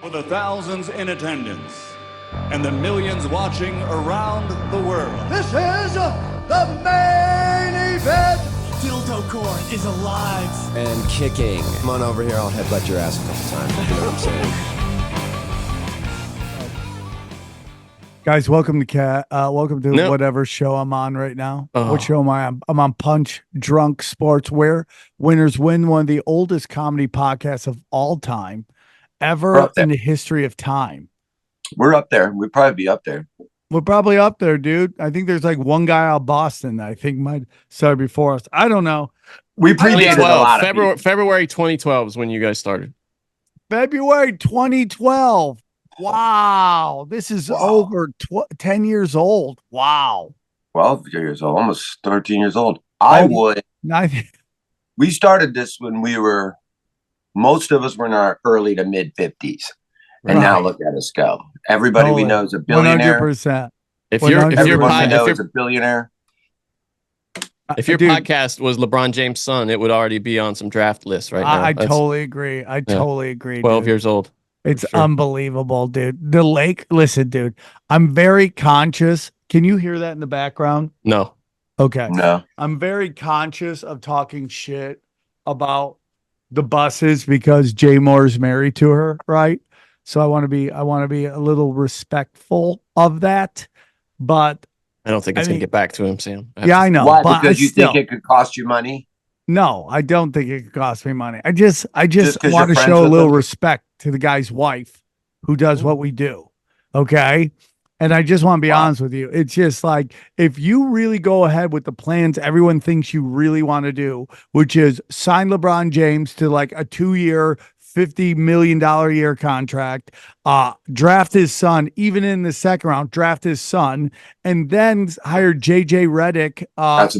For the thousands in attendance and the millions watching around the world. This is the main event. Dildo Corn is alive and kicking. Come on over here, I'll headbutt your ass a couple times. You know what I'm saying? Guys, welcome to whatever show I'm on right now. What show am I on? I'm on Punch Drunk Sports, where winners win, one of the oldest comedy podcasts of all time, ever in the history of time. We're up there. We'd probably be up there. We're probably up there, dude. I think there's like one guy out of Boston that I think might start before us. I don't know. We predated a lot of February 2012 is when you guys started. February 2012. Wow. This is over 10 years old. Wow. 12 years old, almost 13 years old. We started this when most of us were in our early to mid 50s. And now look at us go. Everybody we know is a billionaire. 100%. If your is a billionaire. If your podcast was LeBron James' son, it would already be on some draft lists right now. I totally agree. I totally agree. 12 years old. It's unbelievable, dude. The lake. Listen, dude, I'm very conscious. Can you hear that in the background? No. Okay. No. I'm very conscious of talking shit about the buses because Jay Moore's married to her, right? So I want to be a little respectful of that, but I don't think it's gonna get back to him, Sam. I know. Why? Because you think it could cost you money? No, I don't think it could cost me money. I just want to show a little respect to the guy's wife who does what we do. Okay. And I just want to be honest with you. It's just like, if you really go ahead with the plans everyone thinks you really want to do, which is sign LeBron James to like a 2-year, $50 million a year contract, draft his son, even in the second round, draft his son, and then hire JJ Redick. That's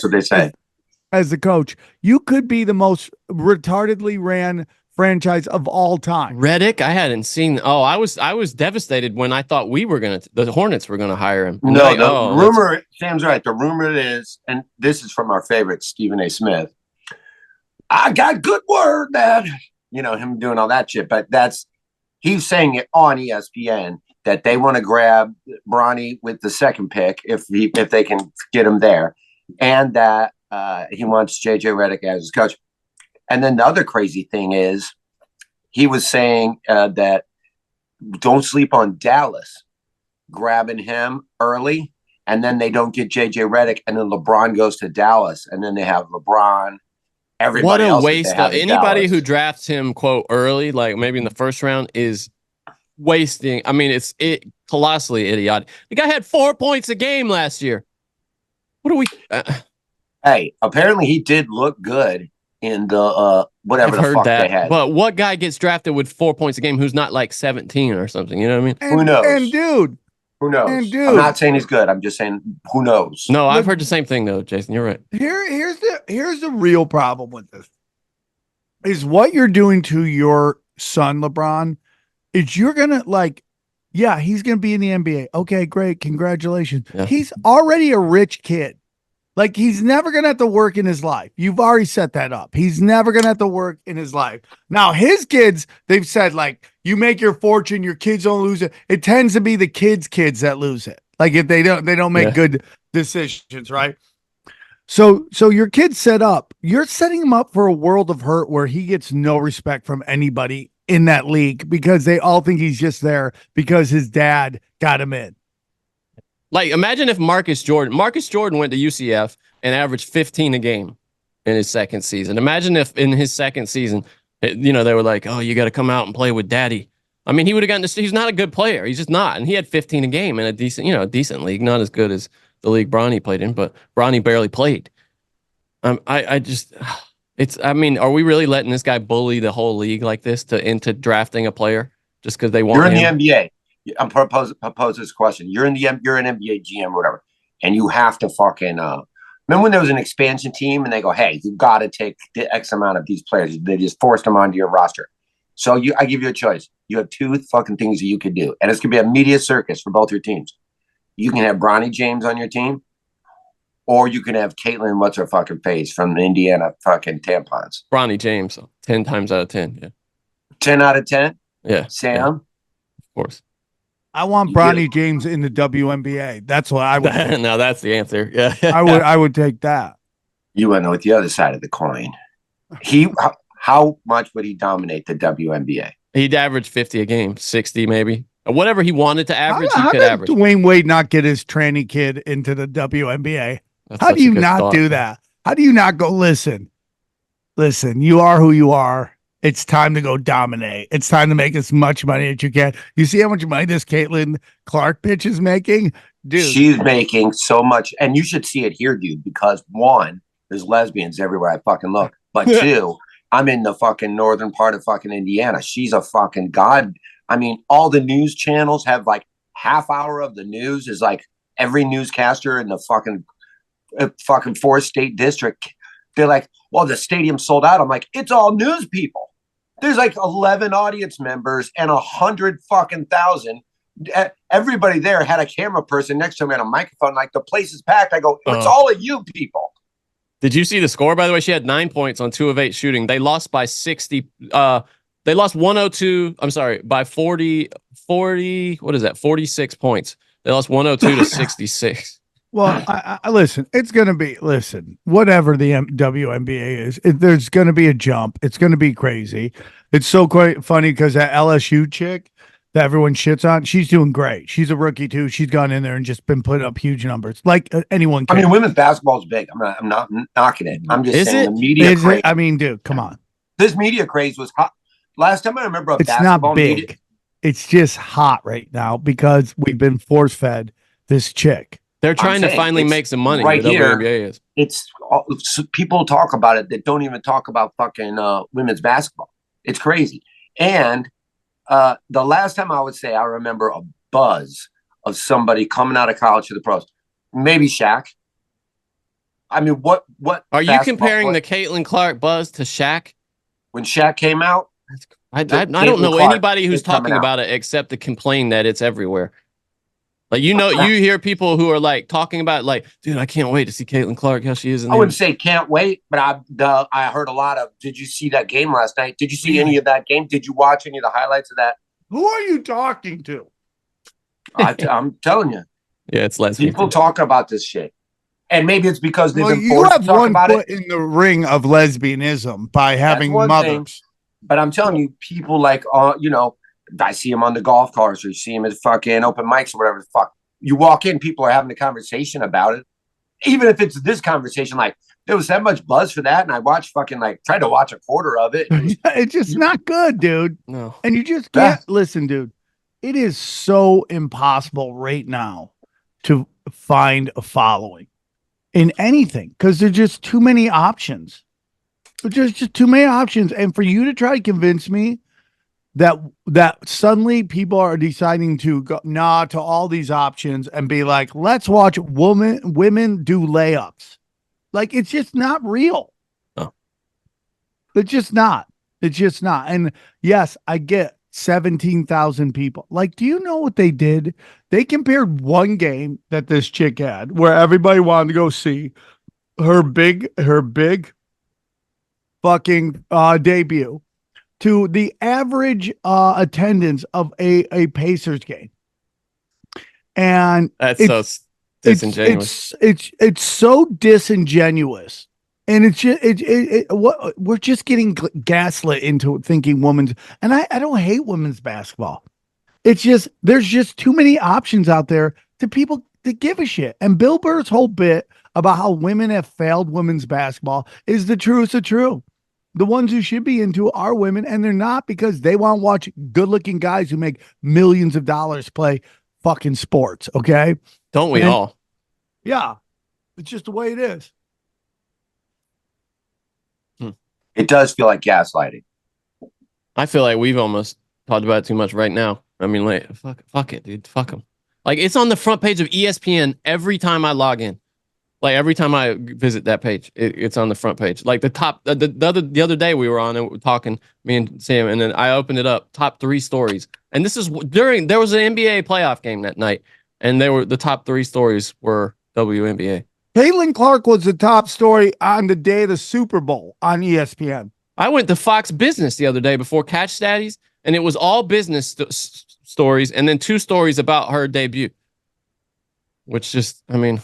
what they say. As the coach, you could be the most retardedly ran franchise of all time. Redick, I hadn't seen. Oh, I was devastated when I thought the Hornets were gonna hire him. No, rumor. Sam's right. The rumor is, and this is from our favorite Stephen A. Smith. I got good word that him doing all that shit, but he's saying it on ESPN that they want to grab Bronny with the second pick if they can get him there, and that he wants JJ Redick as his coach. And then the other crazy thing is, he was saying that don't sleep on Dallas grabbing him early, and then they don't get JJ Redick, and then LeBron goes to Dallas, and then they have LeBron. Everybody what a waste! Anybody Dallas. who drafts him quote early, like maybe in the first round, is wasting. I mean, it's colossally idiotic. The guy had 4 points a game last year. What are we? Hey, apparently he did look good in the whatever the fuck they had. But what guy gets drafted with 4 points a game who's not like 17 or something? You know what I mean? Who knows? And dude, who knows? I'm not saying he's good. I'm just saying who knows. No, I've heard the same thing though, Jason. You're right. Here's the real problem with this. Is what you're doing to your son, LeBron, is you're gonna he's gonna be in the NBA. Okay, great, congratulations. Yeah. He's already a rich kid. Like, he's never going to have to work in his life. You've already set that up. He's never going to have to work in his life. Now, his kids, they've said, like, you make your fortune, your kids don't lose it. It tends to be the kids' kids that lose it. Like, if they don't make good decisions, right? So your kid's set up. You're setting him up for a world of hurt where he gets no respect from anybody in that league because they all think he's just there because his dad got him in. Like, imagine if Marcus Jordan went to UCF and averaged 15 a game in his second season. Imagine if in his second season, they were like, oh, you got to come out and play with daddy. I mean, he would have gotten this. He's not a good player. He's just not. And he had 15 a game in a decent league, not as good as the league Bronny played in, but Bronny barely played. Are we really letting this guy bully the whole league like this into drafting a player just because they want You're in him? the NBA. I'm propose this question. You're an NBA GM or whatever, and you have to fucking remember when there was an expansion team and they go, hey, you got to take the X amount of these players. They just forced them onto your roster. So I give you a choice. You have two fucking things that you could do, and it's gonna be a media circus for both your teams. You can have Bronny James on your team, or you can have Caitlin, what's her fucking face from the Indiana fucking tampons. Bronny James, 10 times out of 10. Yeah. 10 out of 10. Yeah. Sam? Yeah, of course. I want Bronny James in the WNBA. That's what I would take. No, that's the answer. Yeah. I would take that. You went with the other side of the coin. How much would he dominate the WNBA? He'd average 50 a game, 60 maybe. Whatever he wanted to average, he could did average. Dwayne Wade not get his tranny kid into the WNBA? That's How such do a you good not thought. do that? How do you not go, listen, you are who you are. It's time to go dominate. It's time to make as much money as you can. You see how much money this Caitlin Clark bitch is making? Dude. She's making so much. And you should see it here, dude, because one, there's lesbians everywhere I fucking look. But two, I'm in the fucking northern part of fucking Indiana. She's a fucking god. I mean, all the news channels have like half hour of the news is like every newscaster in the fucking fourth state district. They're like, well, the stadium sold out. I'm like, it's all news people. There's like 11 audience members and 100 fucking thousand. Everybody there had a camera person next to him and a microphone. Like, the place is packed. I go, it's all of you people. Did you see the score, by the way? She had 9 points on 2 of 8 shooting. They lost by 60. They lost 102. I'm sorry, by 40. What is that? 46 points. They lost 102 to 66. Well, I listen, it's going to be, whatever the WNBA is, there's going to be a jump. It's going to be crazy. It's so quite funny because that LSU chick that everyone shits on, she's doing great. She's a rookie too. She's gone in there and just been putting up huge numbers like anyone can. I mean, women's basketball is big. I'm not knocking it. I'm just saying the media is craze. I mean, dude, come on. This media craze was hot. Last time I remember It's not big. It's just hot right now because we've been force fed this chick. They're trying to finally make some money. Right the here, WNBA is. it's people talk about it that don't even talk about fucking women's basketball. It's crazy. And the last time I would say I remember a buzz of somebody coming out of college to the pros, maybe Shaq. I mean, what are you comparing the Caitlin Clark buzz to Shaq? When Shaq came out, I don't know anybody who's talking about it except to complain that it's everywhere. Like, you hear people who are like talking about like, dude, I can't wait to see Caitlin Clark, how she is. I wouldn't say can't wait, but I heard a lot of, did you see that game last night? Did you see any of that game? Did you watch any of the highlights of that? Who are you talking to? I'm telling you. Yeah, it's lesbian. People talk about this shit. And maybe it's because they've been you forced have to talk one about foot it. in the ring of lesbianism by having mothers. Thing. But I'm telling you, people like, I see them on the golf cars or you see them at fucking open mics or whatever the fuck. You walk in, people are having a conversation about it. Even if it's this conversation, like there was that much buzz for that. And I watched tried to watch a quarter of it. It's just not good, dude. No. And you just can't listen, dude. It is so impossible right now to find a following in anything because there's just too many options. There's just too many options. And for you to try to convince me that suddenly people are deciding to go to all these options and be like, let's watch women do layups. Like, it's just not real. Oh. It's just not. And yes, I get 17,000 people. Like, do you know what they did? They compared one game that this chick had where everybody wanted to go see her big fucking debut to the average attendance of a Pacers game. And that's so disingenuous. It's so disingenuous. And it's just we're just getting gaslit into thinking women's, and I don't hate women's basketball. It's just there's just too many options out there to people to give a shit. And Bill Burr's whole bit about how women have failed women's basketball is the truest of true. The ones who should be into are women, and they're not because they want to watch good-looking guys who make millions of dollars play fucking sports, okay? Don't we all? Yeah. It's just the way it is. It does feel like gaslighting. I feel like we've almost talked about it too much right now. I mean, like, fuck it, dude. Fuck them. Like, it's on the front page of ESPN every time I log in. Like, every time I visit that page, it's on the front page. Like, the top, the other day we were on and we were talking, me and Sam, and then I opened it up, top 3 stories. And this is there was an NBA playoff game that night, and the top 3 stories were WNBA. Caitlin Clark was the top story on the day of the Super Bowl on ESPN. I went to Fox Business the other day before Catch Daddies. and it was all business stories, and then 2 stories about her debut. Which just, I mean,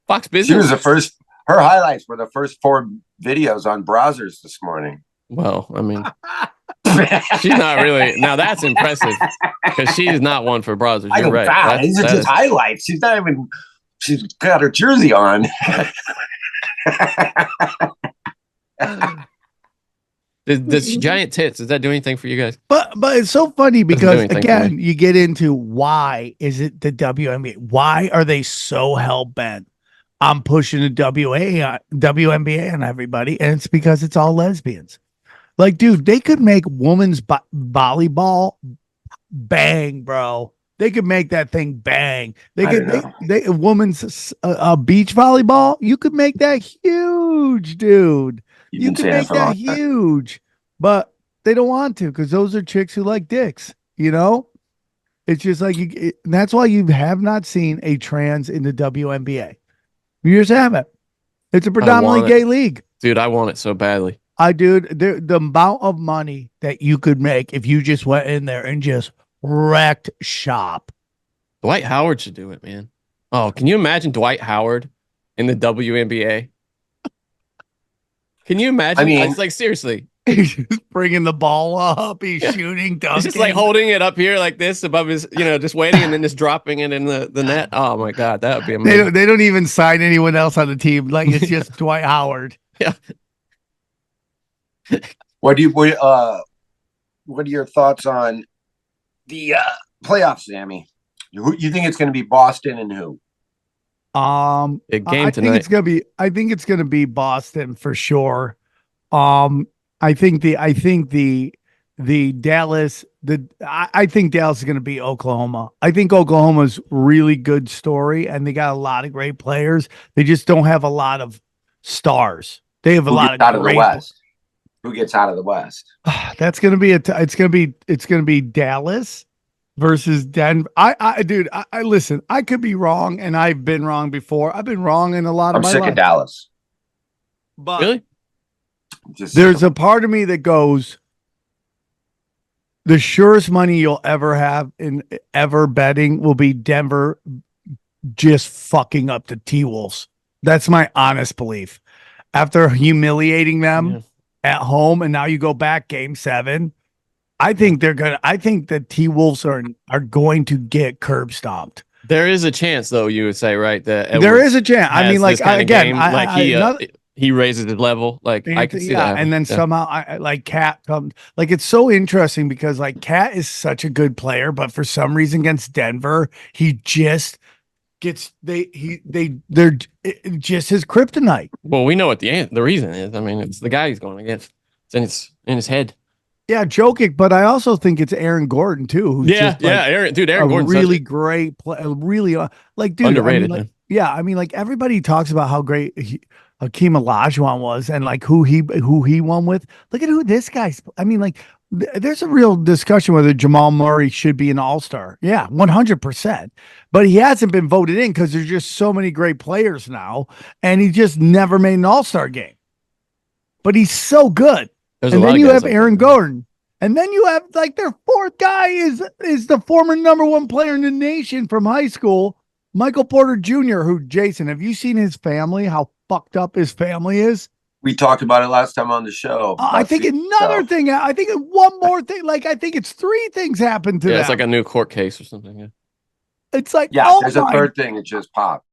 Fox Business. She was the first. Her highlights were the first 4 videos on browsers this morning. Well, I mean, she's not really. Now that's impressive because she's not one for browsers. You're right. These are just highlights. She's not even. She's got her jersey on. Does giant tits, does that do anything for you guys? But it's so funny because again, you get into why is it the WNBA? Why are they so hell bent on pushing the WNBA on everybody? And it's because it's all lesbians. Like, dude, they could make women's volleyball bang, bro. They could make that thing bang. They women's beach volleyball. You could make that huge, dude. You can make that huge, but they don't want to because those are chicks who like dicks, you know? It's just like, that's why you have not seen a trans in the WNBA. You just haven't. It's a predominantly gay league. Dude, I want it so badly. The amount of money that you could make if you just went in there and just wrecked shop. Dwight Howard should do it, man. Oh, can you imagine Dwight Howard in the WNBA? Can you imagine? I mean, it's like, seriously. He's just bringing the ball up. He's shooting, dunking. He's just like holding it up here like this above his, just waiting and then just dropping it in the net. Oh, my God. That would be amazing. They don't even sign anyone else on the team. Like, it's just Dwight Howard. Yeah. What are your thoughts on the playoffs, Sammy? You think it's going to be Boston and who? Big game tonight. I think it's gonna be Boston for sure. I think Dallas is gonna be Oklahoma. I think Oklahoma's really good story and they got a lot of great players. They just don't have a lot of stars. They have a lot of out of the West. Who gets out of the West? That's gonna be it's gonna be Dallas versus Denver. I listen, I could be wrong, and I've been wrong before. I've been wrong in a lot of my life. I'm sick of Dallas. But really? There's a part of me that goes, the surest money you'll ever have in ever betting will be Denver just fucking up the T-Wolves. That's my honest belief. After humiliating them at home, and now you go back game 7, I think the T-Wolves are going to get curb stomped. There is a chance, though, you would say, right? That there is a chance. I mean, like, again, he raises his level. Like, I can see that. And then somehow, Cat comes. Like, it's so interesting because, like, Cat is such a good player, but for some reason against Denver, he just gets they're just his kryptonite. Well, we know what the reason is. I mean, it's the guy he's going against. It's in his head. Yeah, joking, but I also think it's Aaron Gordon too. Who's Aaron Gordon's really great play, really like, dude, underrated. I mean, like everybody talks about how great Hakeem Olajuwon was and like who he won with. Look at who this guy's. I mean, like there's a real discussion whether Jamal Murray should be an all-star. Yeah, 100%. But he hasn't been voted in because there's just so many great players now, and he just never made an all-star game. But he's so good. And then you have Aaron Gordon. And then you have like their 4th guy is the former #1 player in the nation from high school, Michael Porter Jr., who, Jayson, have you seen his family, how fucked up his family is? We talked about it last time on the show. I think another thing, I think one more thing, like I think it's 3 things happened to them. It's like a new court case or something. Yeah. It's like, there's a 3rd thing that just popped.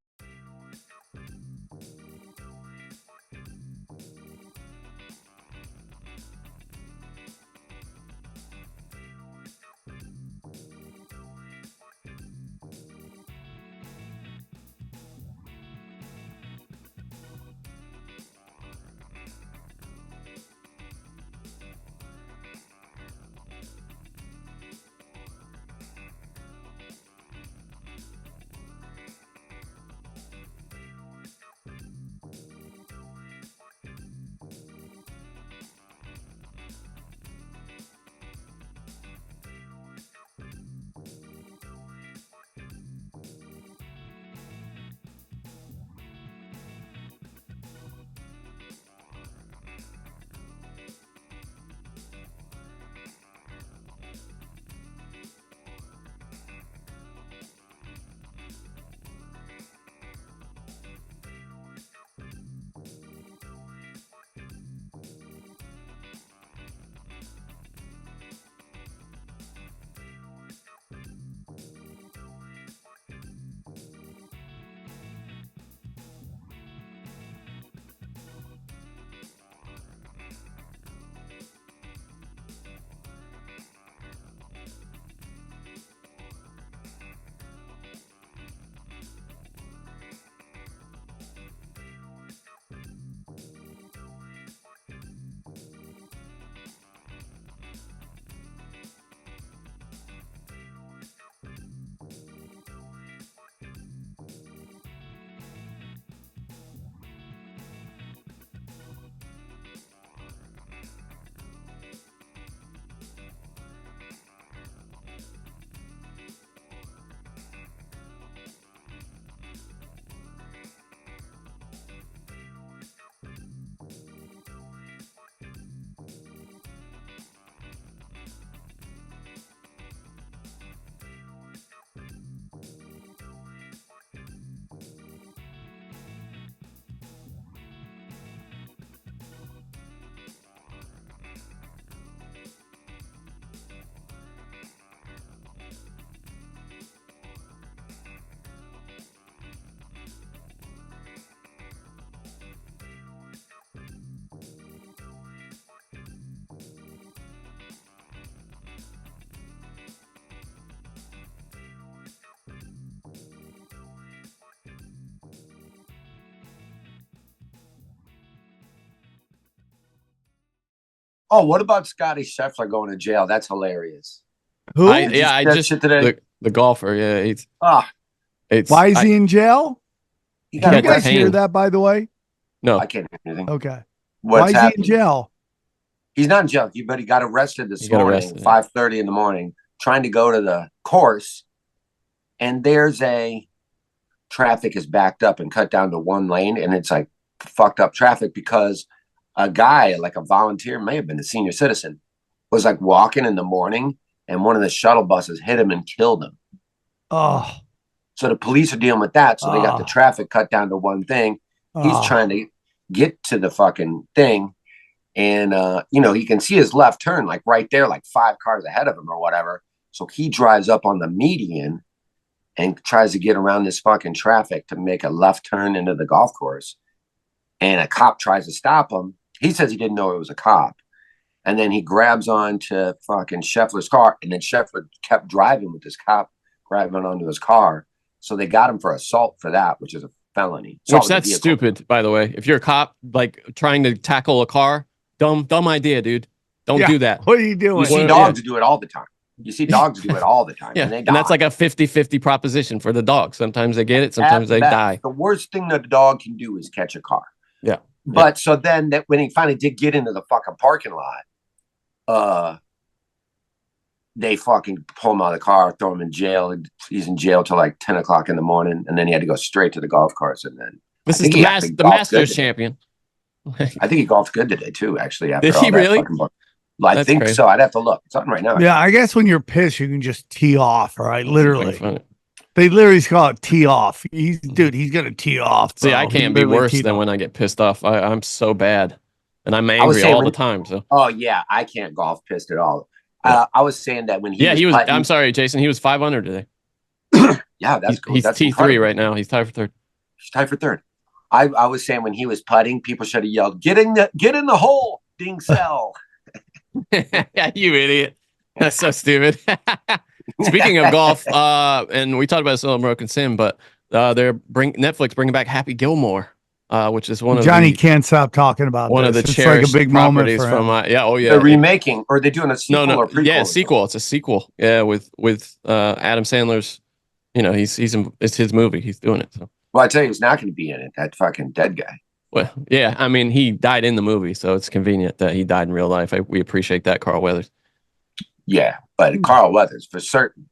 Oh, what about Scotty Scheffler going to jail? That's hilarious. Who? I just shit today. the golfer. Yeah, it's Why is he in jail? You Can got you guys hear detained. that, by the way? No, I can't hear anything. Okay. What's Why is happening? he in jail? He's not in jail, but he got arrested this He got morning, arrested, yeah. 5:30 in the morning, trying to go to the course, and there's traffic is backed up and cut down to one lane, and it's like fucked up traffic because a guy, like a volunteer, may have been a senior citizen, was like walking in the morning, and one of the shuttle buses hit him and killed him. Oh. So the police are dealing with that. So they got the traffic cut down to one thing. He's trying to get to the fucking thing. And, you can see his left turn, like right there, like 5 cars ahead of him or whatever. So he drives up on the median and tries to get around this fucking traffic to make a left turn into the golf course. And a cop tries to stop him. He says he didn't know it was a cop. And then he grabs onto fucking Scheffler's car. And then Scheffler kept driving with this cop grabbing onto his car. So they got him for assault for that, which is a felony. which that's stupid, by the way. If you're a cop, like trying to tackle a car, dumb idea, dude. Don't do that. What are you doing? You see dogs do it all the time. You see dogs do it all the time. Yeah, and, they and that's like a 50-50 proposition for the dog. Sometimes they get it, sometimes they die. The worst thing that a dog can do is catch a car. Yeah. But so then when he finally did get into the fucking parking lot, they fucking pull him out of the car, throw him in jail. He's in jail till like 10 o'clock in the morning, and then he had to go straight to the golf course. And then this is the Masters champion. I think he golfed good today too. Actually, after did all he that really? I think so. I'd have to look. It's on right now. Yeah, I guess when you're pissed, you can just tee off. Right, literally. They literally call it tee off. He's gonna tee off. Bro. See, I can't be worse than when I get pissed off. I'm so bad, and I'm angry all the time. So. Oh yeah, I can't golf pissed at all. I was saying that when he was. I'm sorry, Jayson. He was 500 today. Yeah, that's cool. He's that's T3 incredible. right now. He's tied for third. He's tied for third. I was saying when he was putting, people should have yelled, "Get in the hole, ding cell." Yeah, you idiot. That's so stupid. Speaking of golf, and we talked about this on Broken Sim, but Netflix bringing back Happy Gilmore, which is one of Johnny can't stop talking about one this. of the it's cherished like a big properties moment for from They're remaking, or they're doing a sequel or prequel. Yeah, sequel. It's a sequel. Yeah, with Adam Sandler's. It's his movie. He's doing it. So. Well, I tell you, he's not going to be in it. That fucking dead guy. Well, yeah. I mean, he died in the movie, so it's convenient that he died in real life. We appreciate that, Carl Weathers. Yeah, but Carl Weathers for certain.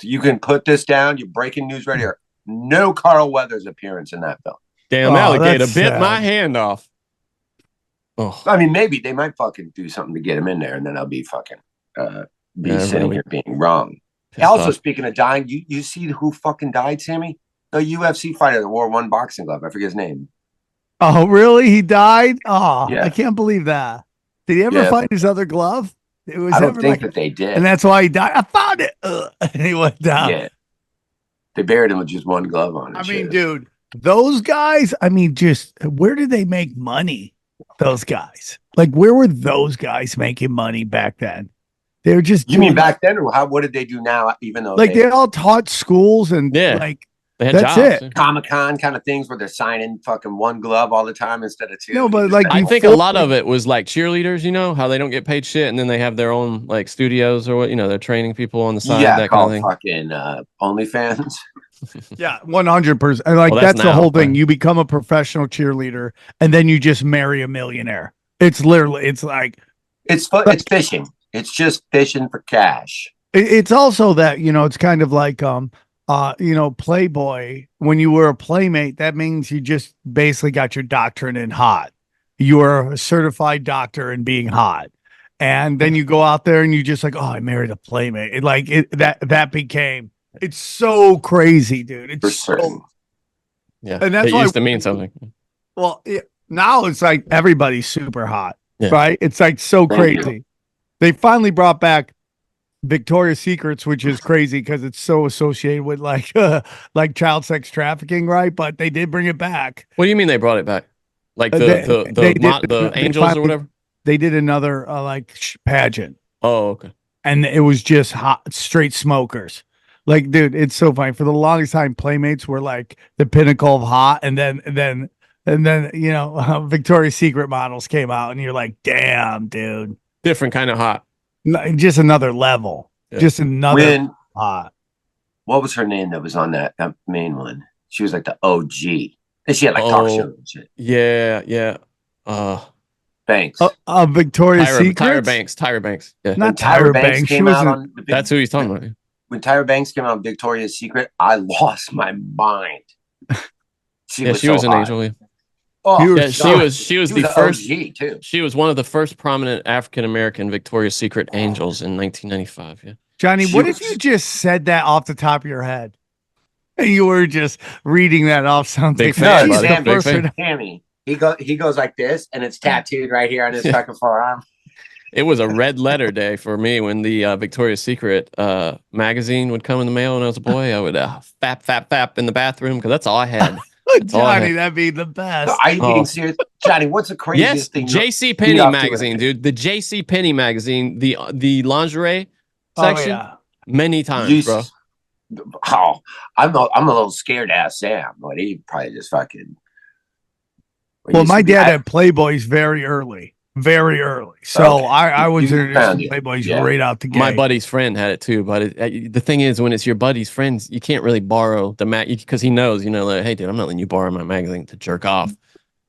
You can put this down. You're breaking news right here. No Carl Weathers appearance in that film. Damn alligator that's bit sad. my hand off. Oh, I mean, maybe they might fucking do something to get him in there, and then I'll be fucking sitting here being wrong. Also, speaking of dying, you see who fucking died, Sammy? The UFC fighter that wore one boxing glove. I forget his name. Oh, really? He died? Oh, Yeah. I can't believe that. Did he ever find his other glove? It was I don't think that they did. And that's why he died. I found it. And he went down. Yeah. They buried him with just one glove on. I mean, dude, those guys, just where did they make money? Those guys. Like, where were those guys making money back then? They were just. You mean back then, or what did they do now? Even though they all taught schools and like. They had That's jobs. it. Comic-Con kind of things where they're signing fucking one glove all the time instead of two. No, but like I think a lot of it was like cheerleaders, how they don't get paid shit, and then they have their own like studios or what, they're training people on the side. Yeah, that kind of thing. fucking OnlyFans. Yeah, 100%. Like that's the whole thing. You become a professional cheerleader, and then you just marry a millionaire. It's literally, it's like it's fishing. It's just fishing for cash. It's also that it's kind of like Playboy. When you were a playmate, that means you just basically got your doctorate in hot. You are a certified doctor in being hot. And then you go out there and you just like, oh, I married a playmate. That became, it's so crazy, dude. It's for certain. Yeah. And that's it used to mean something. Well, now it's like everybody's super hot, Yeah. right? It's like so Thank crazy. you. They finally brought back Victoria's Secrets, which is crazy because it's so associated with like child sex trafficking, right? But they did bring it back. What do you mean they brought it back? Like the angels or whatever? They did another pageant. Oh, okay. And it was just hot, straight smokers. Like, dude, it's so funny. For the longest time, Playmates were like the pinnacle of hot, and then And then, Victoria's Secret models came out and you're like, damn, dude. Different kind of hot. Just another level. Yeah. Just another hot. What was her name that was on that main one? She was like the OG. And she had like talk shows and shit. Yeah. Banks. Victoria's Secret? Tyra Banks. Yeah. Not Tyra Banks. She was That's who he's talking about. When Tyra Banks came out on Victoria's Secret, I lost my mind. She was an angel. Yeah. Oh, yeah, she was the first OG too. She was one of the first prominent African American Victoria's Secret angels in 1995. Yeah. Johnny, what if you just said that off the top of your head? And you were just reading that off something. Big fan, Tammy. He goes like this, and it's tattooed right here on his fucking forearm. It was a red letter day for me when the Victoria's Secret magazine would come in the mail when I was a boy. I would fap in the bathroom because that's all I had. Johnny, that'd be the best. Are you being serious? Johnny, what's the craziest thing? JC Penney magazine, dude. The JC Penney magazine, the lingerie section. Many times, bro. Oh, I'm a little scared to ask Sam, but he probably just fucking. Well, my dad had Playboys very early. So okay. I was introduced to Playboys right out the gate. My buddy's friend had it too, but the thing is, when it's your buddy's friends, you can't really borrow the because he knows, like, hey, dude, I'm not letting you borrow my magazine to jerk off.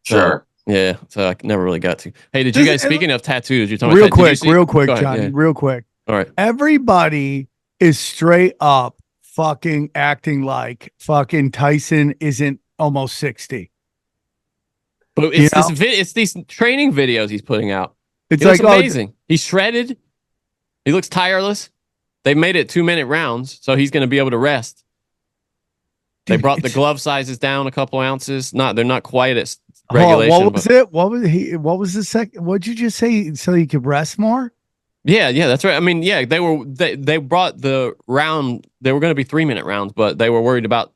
Sure. Yeah, so I never really got to. Hey, did you guys, speaking of tattoos, you're talking real about quick, Johnny, real quick. All right. Everybody is straight up fucking acting like fucking Tyson isn't almost 60. But it's these training videos he's putting out. It's like amazing. He's shredded. He looks tireless. They made it 2-minute rounds, so he's going to be able to rest. They brought the glove sizes down a couple ounces. They're not quite at regulation. What was it? What was the second? What'd you just say? So he could rest more? Yeah, that's right. I mean, they brought the round. They were going to be 3-minute rounds, but they were worried about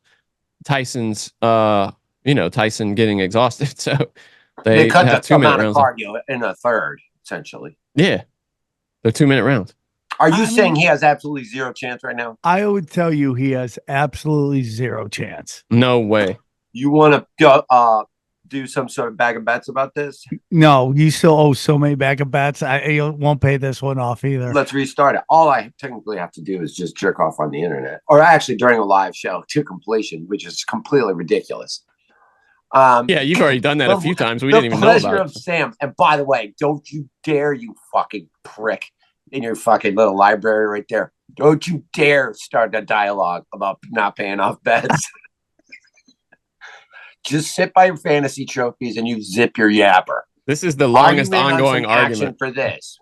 Tyson's. Tyson getting exhausted, so they cut have the amount rounds of cardio in a third, essentially. Yeah, they're 2-minute rounds. Are you saying he has absolutely zero chance right now? I would tell you he has absolutely zero chance. No way. You want to do some sort of bag of bets about this? No, you still owe so many bag of bets. I won't pay this one off either. Let's restart it. All I technically have to do is just jerk off on the internet, or actually during a live show to completion, which is completely ridiculous. You've already done that a few times. We didn't even know about it. The pleasure of Sam. And by the way, don't you dare, you fucking prick, in your fucking little library right there. Don't you dare start a dialogue about not paying off bets. Just sit by your fantasy trophies and you zip your yapper. This is the longest ongoing argument for this.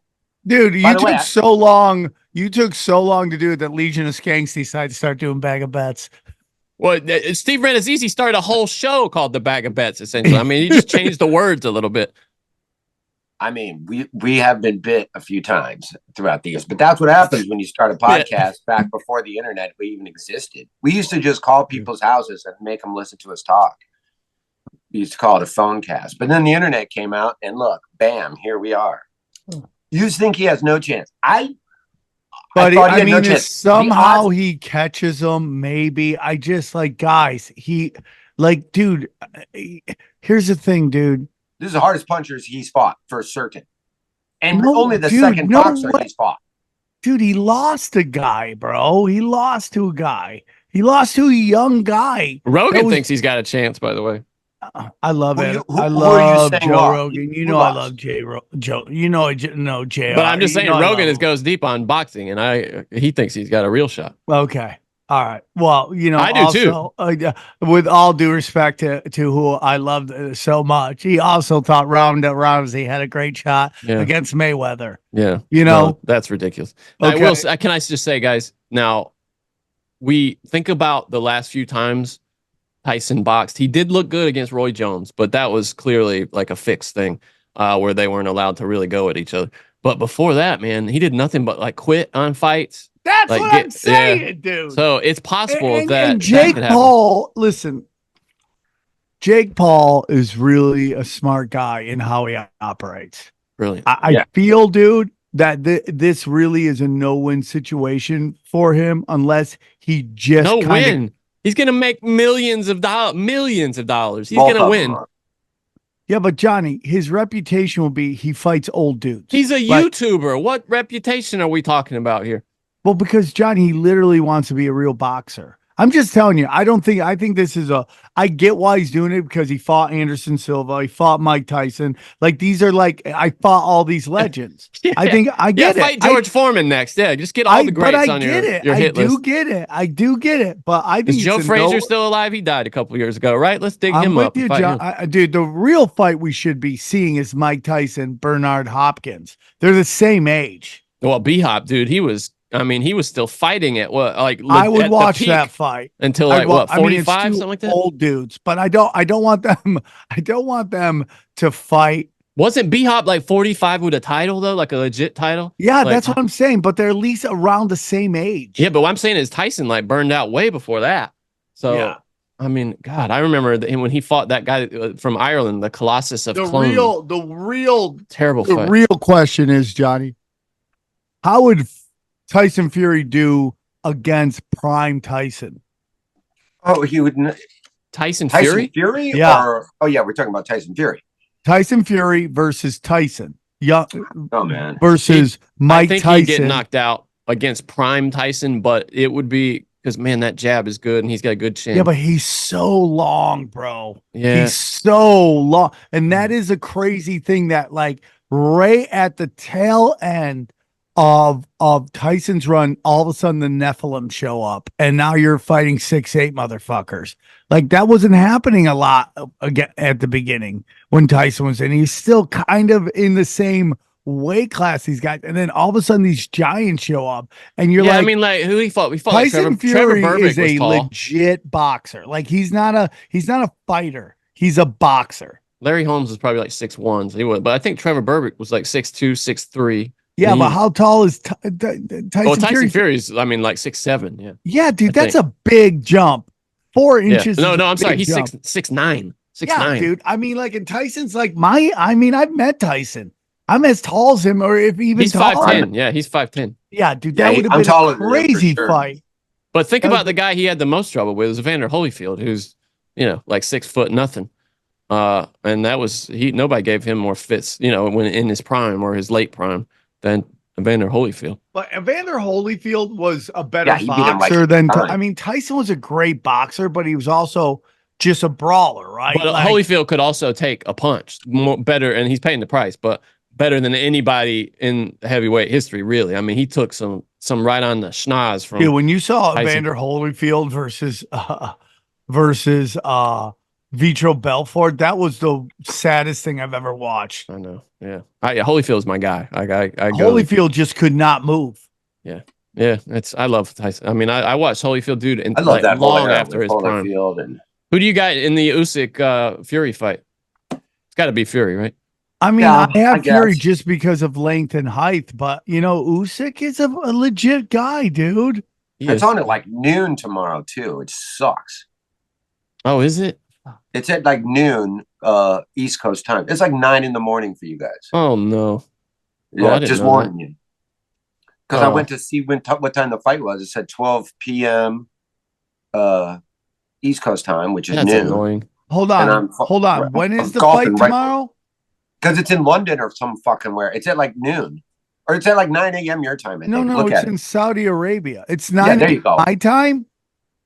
Dude, you took so long. You took so long to do it that Legion of Skanks decided to start doing bag of bets. Well, Steve Rannazzisi started a whole show called The Bag of Bets, essentially. I mean, he just changed the words a little bit. I mean, we have been bit a few times throughout the years, but that's what happens when you start a podcast back before the internet even existed. We used to just call people's houses and make them listen to us talk. We used to call it a phone cast. But then the internet came out, and look, bam, here we are. You think he has no chance? But somehow he catches them. Maybe I just guys. Dude. Here's the thing, dude. This is the hardest punchers he's fought for certain, and only the second boxer he's fought. Dude, he lost a guy, bro. He lost to a guy. He lost to a young guy. Rogan thinks he's got a chance. By the way. I love it. I love Joe Rogan. You know I love Joe. You know Jay. But I'm just saying Rogan goes deep on boxing, and he thinks he's got a real shot. Okay. All right. Well, I do too. With all due respect to who I loved so much, he also thought Ronda Rousey had a great shot against Mayweather. Yeah. No, that's ridiculous. Okay. Can I just say, guys, now we think about the last few times Tyson boxed. He did look good against Roy Jones, but that was clearly like a fixed thing where they weren't allowed to really go at each other. But before that, man, he did nothing but quit on fights. That's what I'm saying, dude. So it's possible that Jake Paul, listen, Jake Paul is really a smart guy in how he operates. Brilliant. I feel, dude, that this really is a no-win situation for him unless he just win. He's going to make millions of dollars. He's going to win. Yeah, but Johnny, his reputation will be he fights old dudes. He's a YouTuber. What reputation are we talking about here? Well, because Johnny, he literally wants to be a real boxer. I'm just telling you, I think this is I get why he's doing it because he fought Anderson Silva, he fought Mike Tyson. Like these are like, I fought all these legends. Yeah. I think I get it. Fight George Foreman next. Yeah, just get all the greats on your hit list. I do get it. But I think Is Joe Frazier still alive? He died a couple years ago, right? Let's dig him up. You, John. Dude, the real fight we should be seeing is Mike Tyson, Bernard Hopkins. They're the same age. Well, B-Hop, dude, he was still fighting at what, like I would watch that fight until like what, 45, something like that. Old dudes, but I don't want them. I don't want them to fight. Wasn't B-Hop like 45 with a title though, like a legit title? Yeah, like, that's what I'm saying. But they're at least around the same age. Yeah, but what I'm saying is Tyson like burned out way before that. So yeah. I mean, God, I remember when he fought that guy from Ireland, the Colossus of Clone. The real terrible. The fight. Real question is, Johnny, how would Tyson Fury do against prime Tyson? Oh, he would. Tyson Fury? Yeah. We're talking about Tyson Fury. Tyson Fury versus Tyson. Yeah. Oh man. Versus Mike Tyson. I think he'd get knocked out against prime Tyson, but it would be because man, that jab is good and he's got a good chin. Yeah, but he's so long, bro. Yeah. He's so long, and that is a crazy thing that like right at the tail end of Tyson's run, all of a sudden the Nephilim show up, and now you're fighting 6'8" motherfuckers. Like that wasn't happening a lot again at the beginning when Tyson was in. He's still kind of in the same weight class these guys, and then all of a sudden these giants show up, and you're like, I mean, like who he fought? We fought Tyson like Fury Trevor is a legit boxer. Like he's not a fighter. He's a boxer. Larry Holmes was probably like 6'1", so he was, but I think Trevor Berbick was like 6'2", 6'3". Yeah, but how tall is Tyson Fury? Fury's, I mean, like 6'7". Yeah. Yeah, dude, that's a big jump. 4 inches. No, I'm sorry. He's 6'9". 6'9". Dude. I mean, like, and Tyson's like I've met Tyson. I'm as tall as him, or if even he's taller. 5'10". Yeah, he's 5'10". Yeah, dude, that would have been a crazy fight. But think about the guy he had the most trouble with was Evander Holyfield, who's like 6 foot nothing. And that was nobody gave him more fits, when in his prime or his late prime than Evander Holyfield. But Evander Holyfield was a better boxer than Tyson was a great boxer, but he was also just a brawler, right? But Holyfield could also take a punch better, and he's paying the price, but better than anybody in heavyweight history, really. I mean, he took some right on the schnoz from. Dude, when you saw Tyson. Evander Holyfield versus Vitor Belfort, that was the saddest thing I've ever watched. I know. Yeah. Holyfield's my guy. Holyfield just could not move. Yeah. Yeah. I love Tyson. I mean, I watched Holyfield, dude, and I love that long after his prime. Who do you got in the Usyk Fury fight? It's got to be Fury, right? I mean, I have Fury just because of length and height, but Usyk is a legit guy, dude. It's on at like noon tomorrow too. It sucks. Oh, is it? It's at like noon, East Coast time. It's like 9 a.m. for you guys. Oh no! Yeah, just warning you. Because I went to see what time the fight was. It said 12 p.m. East Coast time, which is That's noon. Annoying. Hold on. When is the fight tomorrow? Because it's in London or some fucking where. It's at like noon. Or it's at like 9 a.m. your time. I think. No, it's in Saudi Arabia. It's 9 there you go. my time?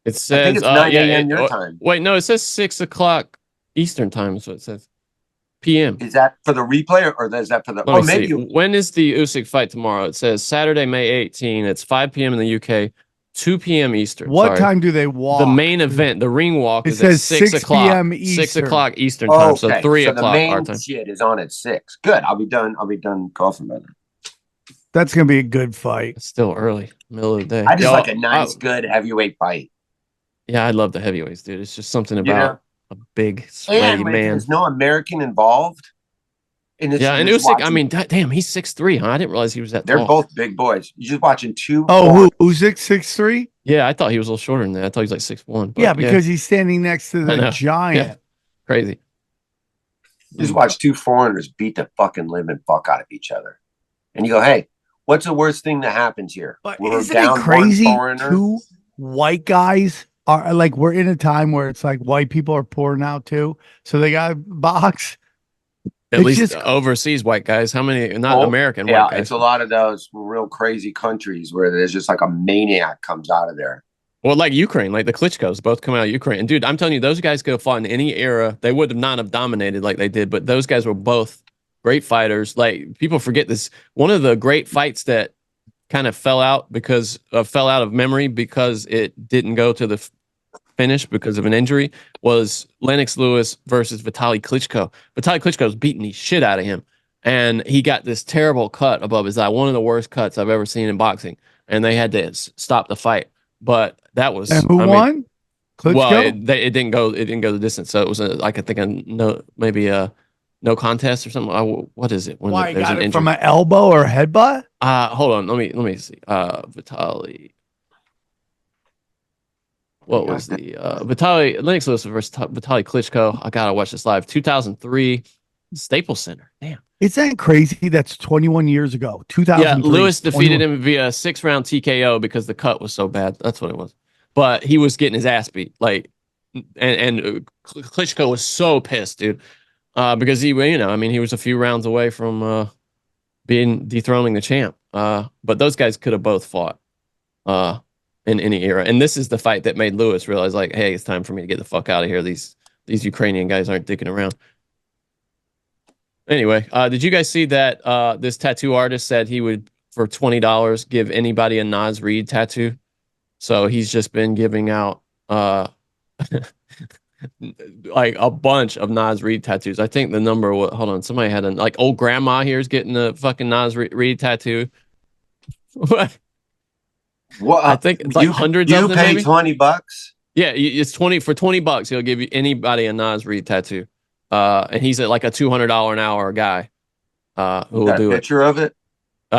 It says I think it's 9 a.m. your time. Wait, no, it says 6 o'clock Eastern time is what it says. PM. Is that for the replay or is that for the... Let me see. When is the Usyk fight tomorrow? It says Saturday, May 18. It's 5 p.m. in the UK, 2 p.m. Eastern. What time do they walk? The main event, the ring walk, is at 6 o'clock. p.m. Eastern. 6 o'clock Eastern time, so 3 o'clock the our main time. shit is on at 6. Good. I'll be done golfing by then. That's going to be a good fight. It's still early, middle of the day. I just like a nice, good heavyweight fight. Yeah, I love the heavyweights, dude. It's just something about a big, sweaty man. There's no American involved. And Usyk, I mean, damn, he's 6'3", huh? I didn't realize he was that tall. They're both big boys. You're just watching two. Oh, Usyk 6'3"? Yeah, I thought he was a little shorter than that. I thought he was like 6'1". Yeah, because he's standing next to the giant. Yeah. Crazy. You just watch two foreigners beat the fucking living fuck out of each other. And you go, hey, what's the worst thing that happens here? But isn't it crazy? Two white guys are like, we're in a time where it's like white people are poor now too. So they got box. At It's least just- overseas white guys. How many? Not American Yeah, white guys. it's a lot of those real crazy countries where there's just like a maniac comes out of there. Well, like Ukraine, like the Klitschko's both come out of Ukraine. And dude, I'm telling you, those guys could have fought in any era. They would have not have dominated like they did, but those guys were both great fighters. Like people forget this. One of the great fights that kind of fell out of memory because it didn't go to the finish because of an injury was Lennox Lewis versus Vitaly Klitschko. Vitaly Klitschko was beating the shit out of him, and he got this terrible cut above his eye, one of the worst cuts I've ever seen in boxing, and they had to stop the fight. But that was And who won? Klitschko? Well, it didn't go the distance, so it was maybe a no contest or something. What is it? When Why, there's got an it injury? from an elbow or a headbutt? Hold on, let me see. Vitaly. What was the Vitaly Lennox Lewis versus Vitaly Klitschko? I gotta watch this live. 2003, Staples Center. Damn. Isn't that crazy? That's 21 years ago. 2003. Yeah, Lewis defeated him via 6-round TKO because the cut was so bad. That's what it was. But he was getting his ass beat. Like, and Klitschko was so pissed, dude, because he was a few rounds away from dethroning the champ. But those guys could have both fought in any era. And this is the fight that made Lewis realize, like, hey, it's time for me to get the fuck out of here. These Ukrainian guys aren't dicking around. Anyway, did you guys see that this tattoo artist said he would, for $20, give anybody a Nas Reed tattoo? So he's just been giving out like a bunch of Nas Reed tattoos. I think the number, hold on, somebody had like old grandma here is getting a fucking Nas Reed tattoo. What? What? I think it's like hundreds of them. You pay maybe? $20? Yeah, it's $20. He'll give you anybody a Nas Reed tattoo. And he's like a $200 an hour guy who will do a picture of it?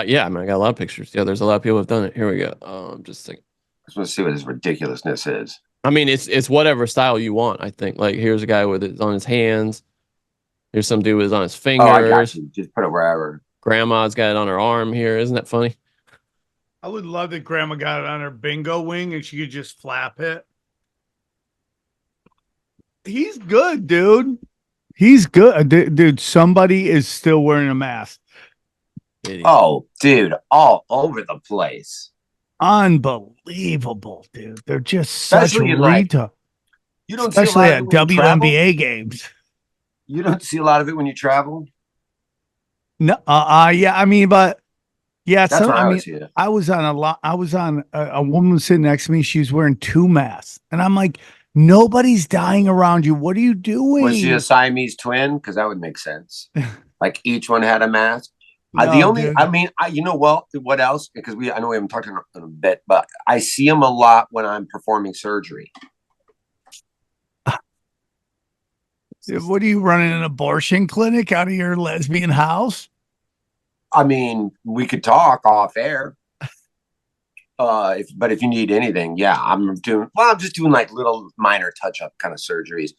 Yeah, I mean, I got a lot of pictures. Yeah, there's a lot of people who have done it. Here we go. I'm just thinking. I just want to see what his ridiculousness is. I mean, it's whatever style you want, I think. Like, here's a guy with it on his hands. Here's some dude with it on his fingers. Oh, I got you. Just put it wherever. Grandma's got it on her arm here. Isn't that funny? I would love that grandma got it on her bingo wing and she could just flap it. He's good, dude. He's good. Dude, somebody is still wearing a mask. Idiot. Oh, dude, all over the place. Unbelievable, dude. They're just such Especially in, retard. You don't see a Especially lot at of it when you travel? WNBA games. You don't see a lot of it when you travel? No, yeah, I mean, but yeah, That's when I would see it. I was on a woman sitting next to me. She was wearing 2 masks, and I'm like, nobody's dying around you. What are you doing? Was she a Siamese twin? Because that would make sense. Like each one had a mask. No, dude. What else? Because I know we haven't talked about it in a bit, but I see them a lot when I'm performing surgery. What are you running an abortion clinic out of your lesbian house? I mean, we could talk off air. But if you need anything, yeah, I'm just doing like little minor touch-up kind of surgeries.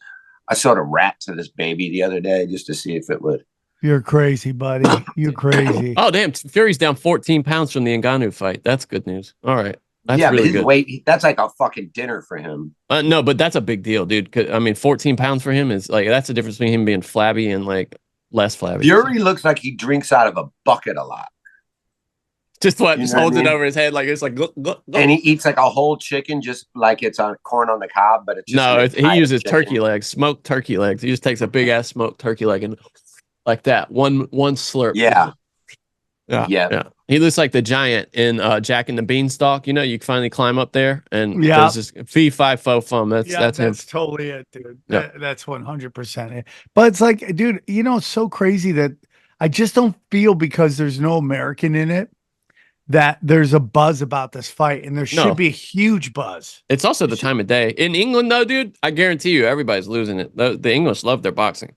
I sewed a rat to this baby the other day just to see if it would. You're crazy, buddy. You're crazy. Oh, damn. Fury's down 14 pounds from the Ngannou fight. That's good news. All right. That's yeah, really but his good. weight, that's like a fucking dinner for him. No, but that's a big deal, dude. 'Cause, I mean, 14 pounds for him is like, that's the difference between him being flabby and like less flabby. Fury looks like he drinks out of a bucket a lot. Just what? You Just know what holds I it mean? over his head like it's like. And he eats like a whole chicken, just like it's on corn on the cob, but it's just No, an he entire uses chicken. turkey legs, smoked turkey legs. He just takes a big ass smoked turkey leg and like that one slurp. Yeah. Yeah. He looks like the giant in Jack and the Beanstalk. You know, you finally climb up there and Yeah. there's this fee fi fo fum. That's him. That's totally it, dude. Yeah. That's 100% it. But it's like, dude, you know, it's so crazy that I just don't feel, because there's no American in it, that there's a buzz about this fight, and there should No. be a huge buzz. It's also the time of day in England, though, dude. I guarantee you, everybody's losing it. The English love their boxing,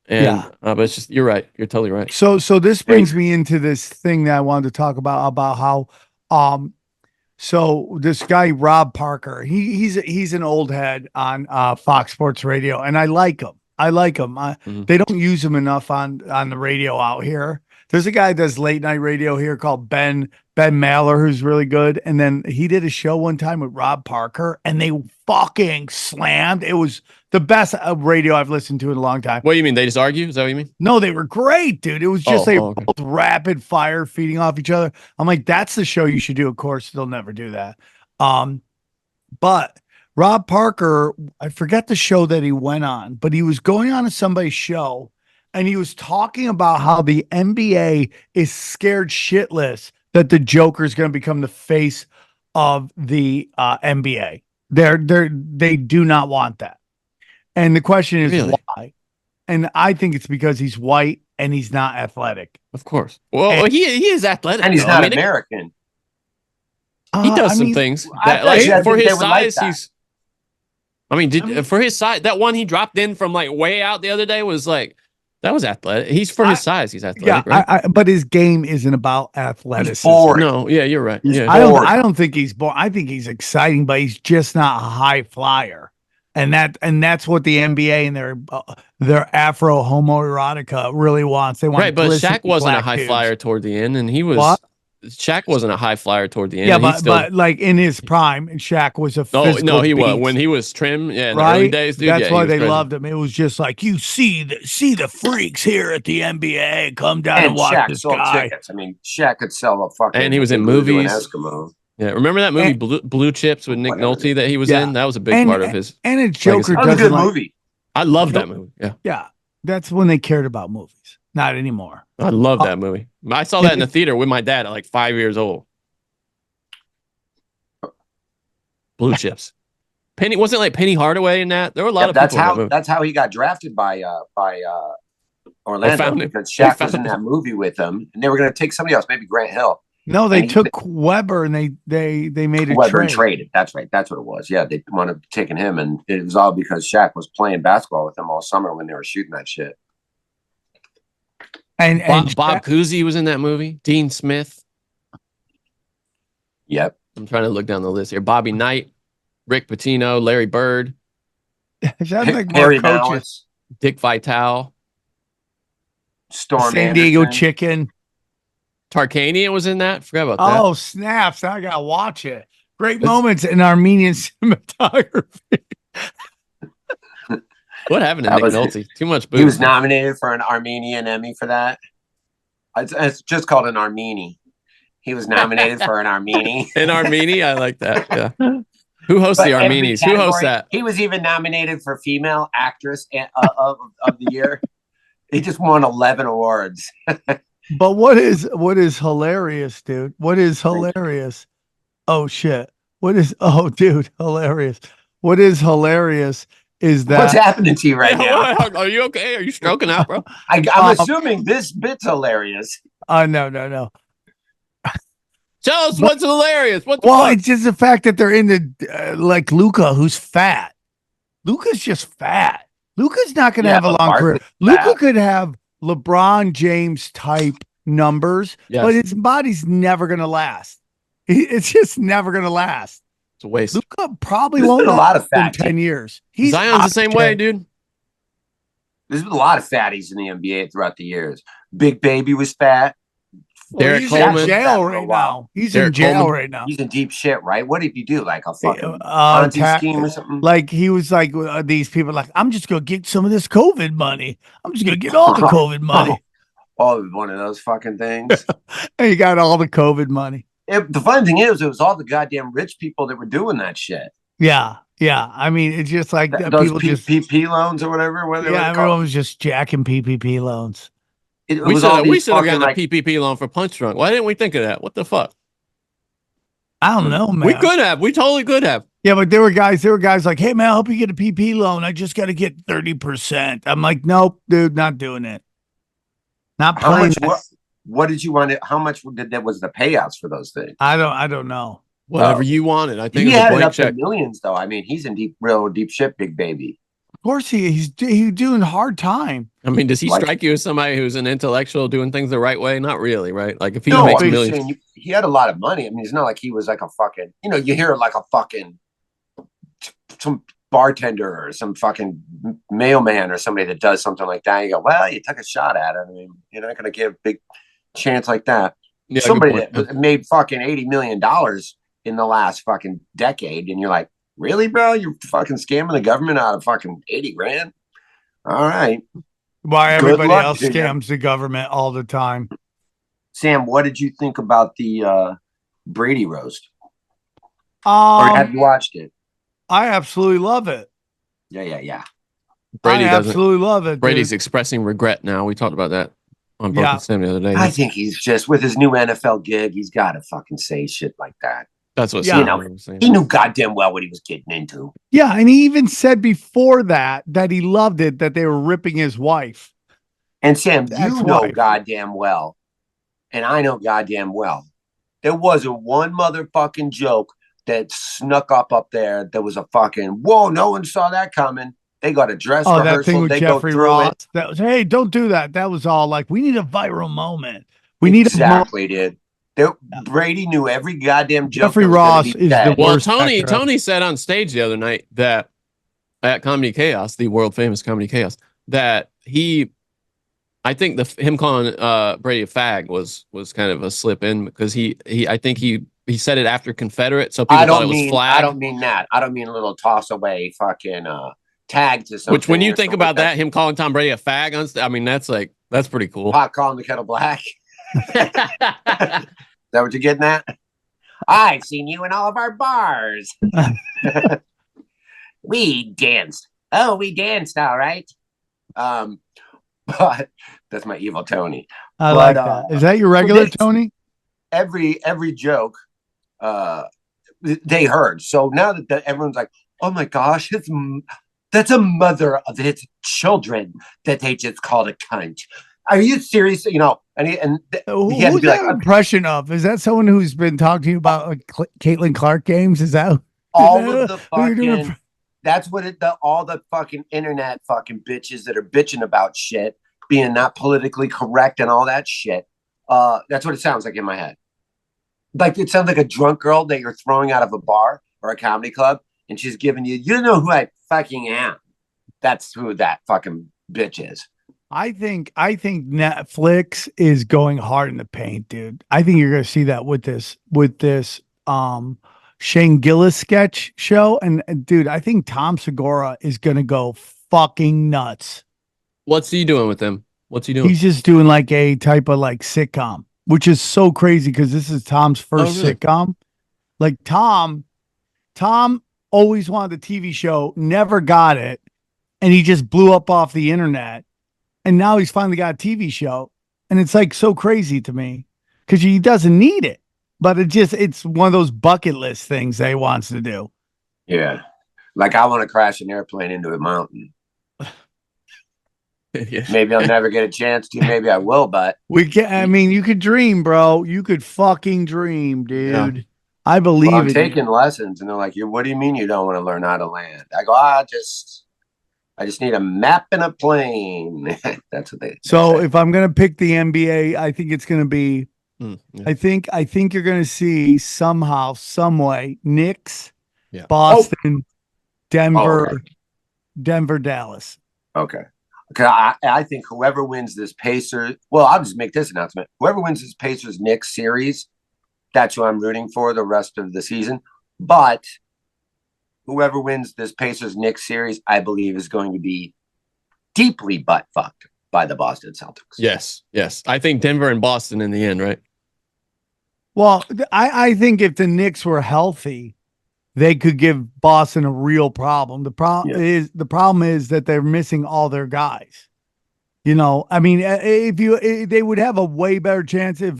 and Yeah. but it's just you're right. You're totally right. So this brings me into this thing that I wanted to talk about how so this guy Rob Parker, he's an old head on Fox Sports Radio, and I like him. They don't use him enough on the radio out here. There's a guy that does late night radio here called Ben Maller, who's really good. And then he did a show one time with Rob Parker, and they fucking slammed. It was the best radio I've listened to in a long time. What do you mean? They just argue? Is that what you mean? No, they were great, dude. It was just both rapid fire feeding off each other. I'm like, that's the show you should do. Of course, they'll never do that. But Rob Parker, I forget the show that he went on, but he was going on to somebody's show, and he was talking about how the NBA is scared shitless that the Joker is going to become the face of the NBA. They do not want that. And the question is Really? why? And I think it's because he's white and he's not athletic. Of course. Well, he is athletic. And he's though. not I mean, American. He does some things that, for his size, he's. I mean, for his size, that one he dropped in from like way out the other day was like, that was athletic. He's for his size, he's athletic, right? But his game isn't about athleticism. No, yeah, you're right. Yeah. I don't think he's boring. I think he's exciting, but he's just not a high flyer. And that's what the NBA and their Afro homoerotica really wants. They want right, but Shaq wasn't a high flyer toward the end, and he was. What? Shaq wasn't a high flyer toward the end. Yeah, but like in his prime, Shaq was a no, he beast. was when he was trim. Yeah, in the right? early days, dude. That's yeah, why they loved him. It was just like you see the freaks here at the NBA. Come down and watch Shaq this sold guy. Tickets. I mean, Shaq could sell a fucking. And he was in movies. Eskimo. Yeah, remember that movie Blue Chips with Nick Nolte that he was in? That was a big part of his. And it's Joker. That was a good movie. I love that movie. Yeah, that's when they cared about movies. Not anymore. I love that movie. I saw that in the theater with my dad at like 5 years old. Blue Chips. Wasn't like Penny Hardaway in that? There were a lot of people. That's how he got drafted by Orlando, because Shaq was in that movie with him, and they were going to take somebody else, maybe Grant Hill. No, they took Weber and they made a Weber trade. Traded. That's right. That's what it was. Yeah, they wanted taking him, and it was all because Shaq was playing basketball with them all summer when they were shooting that shit. And Bob Cousy was in that movie. Dean Smith. Yep. I'm trying to look down the list here. Bobby Knight, Rick Pitino, Larry Bird, sounds like Harry more coaches. Malice, Dick Vitale, Storm San Diego Anderson. Chicken. Tarkanian was in that. Forgot about that. Oh, snaps. I got to watch it. Great moments in Armenian cinematography. What happened to Nick Nolte? Too much booze. He was nominated for an Armenian Emmy for that. It's just called an Armeni. He was nominated for an Armeni. An Armeni? I like that. Yeah. Who hosts the Armenis? Who hosts that? He was even nominated for Female Actress of the Year. He just won 11 awards. But what is hilarious, dude? What is hilarious? Oh shit. Dude, hilarious. What is hilarious is that what's happening to you right now? Are you okay? Are you stroking out, bro? I'm assuming this bit's hilarious. No. Tell us what's hilarious. What the well, fuck? it's just the fact that they're in the like Luka, who's fat. Luka's just fat. Luka's not going to have a long career. Luka could have LeBron James type numbers, but his body's never going to last. It's just never going to last. It's a waste. Luka probably won't last a lot of fat in 10 years. Zion's the same way, dude. There's been a lot of fatties in the NBA throughout the years. Big Baby was fat. Derek Coleman. He's in jail right now. He's in jail right now. He's in deep shit, right? What did he do? Like a fucking Ponzi scheme or something? Like he was like these people like, I'm just going to get some of this COVID money. I'm just going to get all the COVID money. Oh, one of those fucking things. And he got all the COVID money. The funny thing is, it was all the goddamn rich people that were doing that shit. Yeah. I mean, it's just like those PPP loans or whatever. Everyone was just jacking PPP loans. We should have gotten a PPP loan for Punch Drunk. Why didn't we think of that? What the fuck? I don't know, man. We could have. We totally could have. Yeah, but there were guys like, hey, man, I hope you get a PP loan. I just got to get 30%. I'm like, nope, dude, not doing it. Not playing. What did you want? How much was the payouts for those things? I don't know. Whatever you wanted. I think he had it up to millions, though. I mean, he's in real deep shit, Big Baby. Of course, he's doing hard time. I mean, does he strike you as somebody who's an intellectual doing things the right way? Not really, right? Like if he makes millions, he had a lot of money. I mean, it's not like he was like a fucking. You hear like a fucking some bartender or some fucking mailman or somebody that does something like that. You go, well, you took a shot at it. I mean, you're not going to give big chance like that. Yeah, Somebody good point. that made fucking $80 million in the last fucking decade, and you're like, really, bro? You're fucking scamming the government out of fucking 80 grand? All right. Why Good everybody luck else to you. scams the government all the time. Sam, what did you think about the Brady roast? Or have you watched it? I absolutely love it. Yeah. Brady I doesn't. absolutely love it. Brady's dude. expressing regret now. We talked about that on Broken Yeah. Sim the other day. I think he's just with his new NFL gig. He's got to fucking say shit like that. That's what Yeah. Sam was saying. He knew goddamn well what he was getting into. Yeah, and he even said before that he loved it that they were ripping his wife. And Sam, you know Ex-wife. goddamn well, and I know goddamn well, there wasn't one motherfucking joke that snuck up there. There was a fucking, whoa, no one saw that coming. They got a dress Oh, rehearsal. that thing with they Jeffrey go through Ross. it. That was, hey, don't do that. That was all like, we need a viral moment. We need exactly, dude. Brady knew every goddamn joke. Jeffrey Ross is the Well, worst. Tony said on stage the other night that at Comedy Chaos, the world famous Comedy Chaos, that I think him calling Brady a fag was kind of a slip in because I think he said it after Confederate, so people thought it was flag. I don't mean that. I don't mean a little toss away fucking tag to something. Which when you think about that, him calling Tom Brady a fag, I mean that's pretty cool. Pot calling the kettle black. Is that what you're getting at? I've seen you in all of our bars. We danced. Oh, we danced, all right. But that's my evil Tony. I like that. Is that your regular Tony? Every joke they heard. So now that everyone's like, oh my gosh, that's a mother of his children that they just called a cunt. Are you serious? You know, and he had to be like, impression of? Is that someone who's been talking to you about like Caitlin Clark games? Is that all of the fucking? That's what all the fucking internet fucking bitches that are bitching about shit being not politically correct and all that shit. That's what it sounds like in my head. Like it sounds like a drunk girl that you're throwing out of a bar or a comedy club, and she's giving you know who I fucking am. That's who that fucking bitch is. I think Netflix is going hard in the paint, dude. I think you're gonna see that with this Shane Gillis sketch show. And dude, I think Tom Segura is gonna go fucking nuts. What's he doing with them? What's he doing? He's just doing like a type of like sitcom, which is so crazy because this is Tom's first sitcom. Like Tom always wanted a TV show, never got it, and he just blew up off the internet. And now he's finally got a TV show. And it's like so crazy to me because he doesn't need it. But it's one of those bucket list things that he wants to do. Yeah. Like I want to crash an airplane into a mountain. Yeah. Maybe I'll never get a chance to. Maybe I will, but you could dream, bro. You could fucking dream, dude. Yeah. I believe I'm taking lessons, and they're like, what do you mean you don't want to learn how to land? I go, I just need a map and a plane. That's what they say. If I'm gonna pick the NBA, I think it's gonna be I think you're gonna see somehow, some way, Knicks, Boston, Denver, Denver, Dallas. Okay. I think whoever wins this Pacers, well, I'll just make this announcement. Whoever wins this Pacers Knicks series, that's who I'm rooting for the rest of the season. But whoever wins this Pacers Knicks series, I believe, is going to be deeply butt fucked by the Boston Celtics. Yes. I think Denver and Boston in the end, right? Well, I think if the Knicks were healthy, they could give Boston a real problem. The problem is that they're missing all their guys. You know, I mean, they would have a way better chance if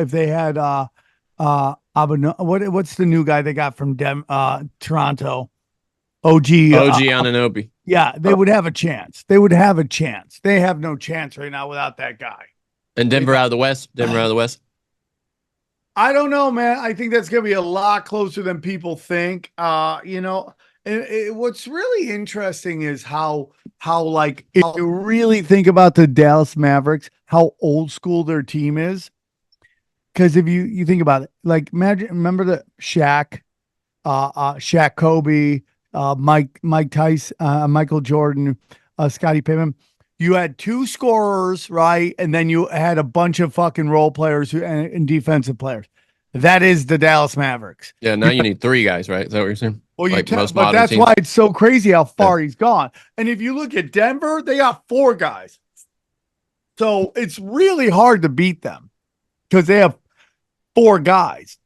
they had what's the new guy they got from Toronto? OG Anunoby. Yeah, they would have a chance. They would have a chance. They have no chance right now without that guy. And Denver out of the West. I don't know, man. I think that's going to be a lot closer than people think. What's really interesting is how like, if you really think about the Dallas Mavericks, how old school their team is. Because if you think about it, like remember the Shaq, Kobe, Mike Tyson, Michael Jordan, Scottie Pippen. you had 2 scorers, right? And then you had a bunch of fucking role players and defensive players. That is the Dallas Mavericks. Yeah, now you need 3 guys, right? Is that what you're saying? Well, Most but modern that's teams. why it's so crazy how far he's gone. And if you look at Denver, they got 4 guys. So it's really hard to beat them because they have 4 guys.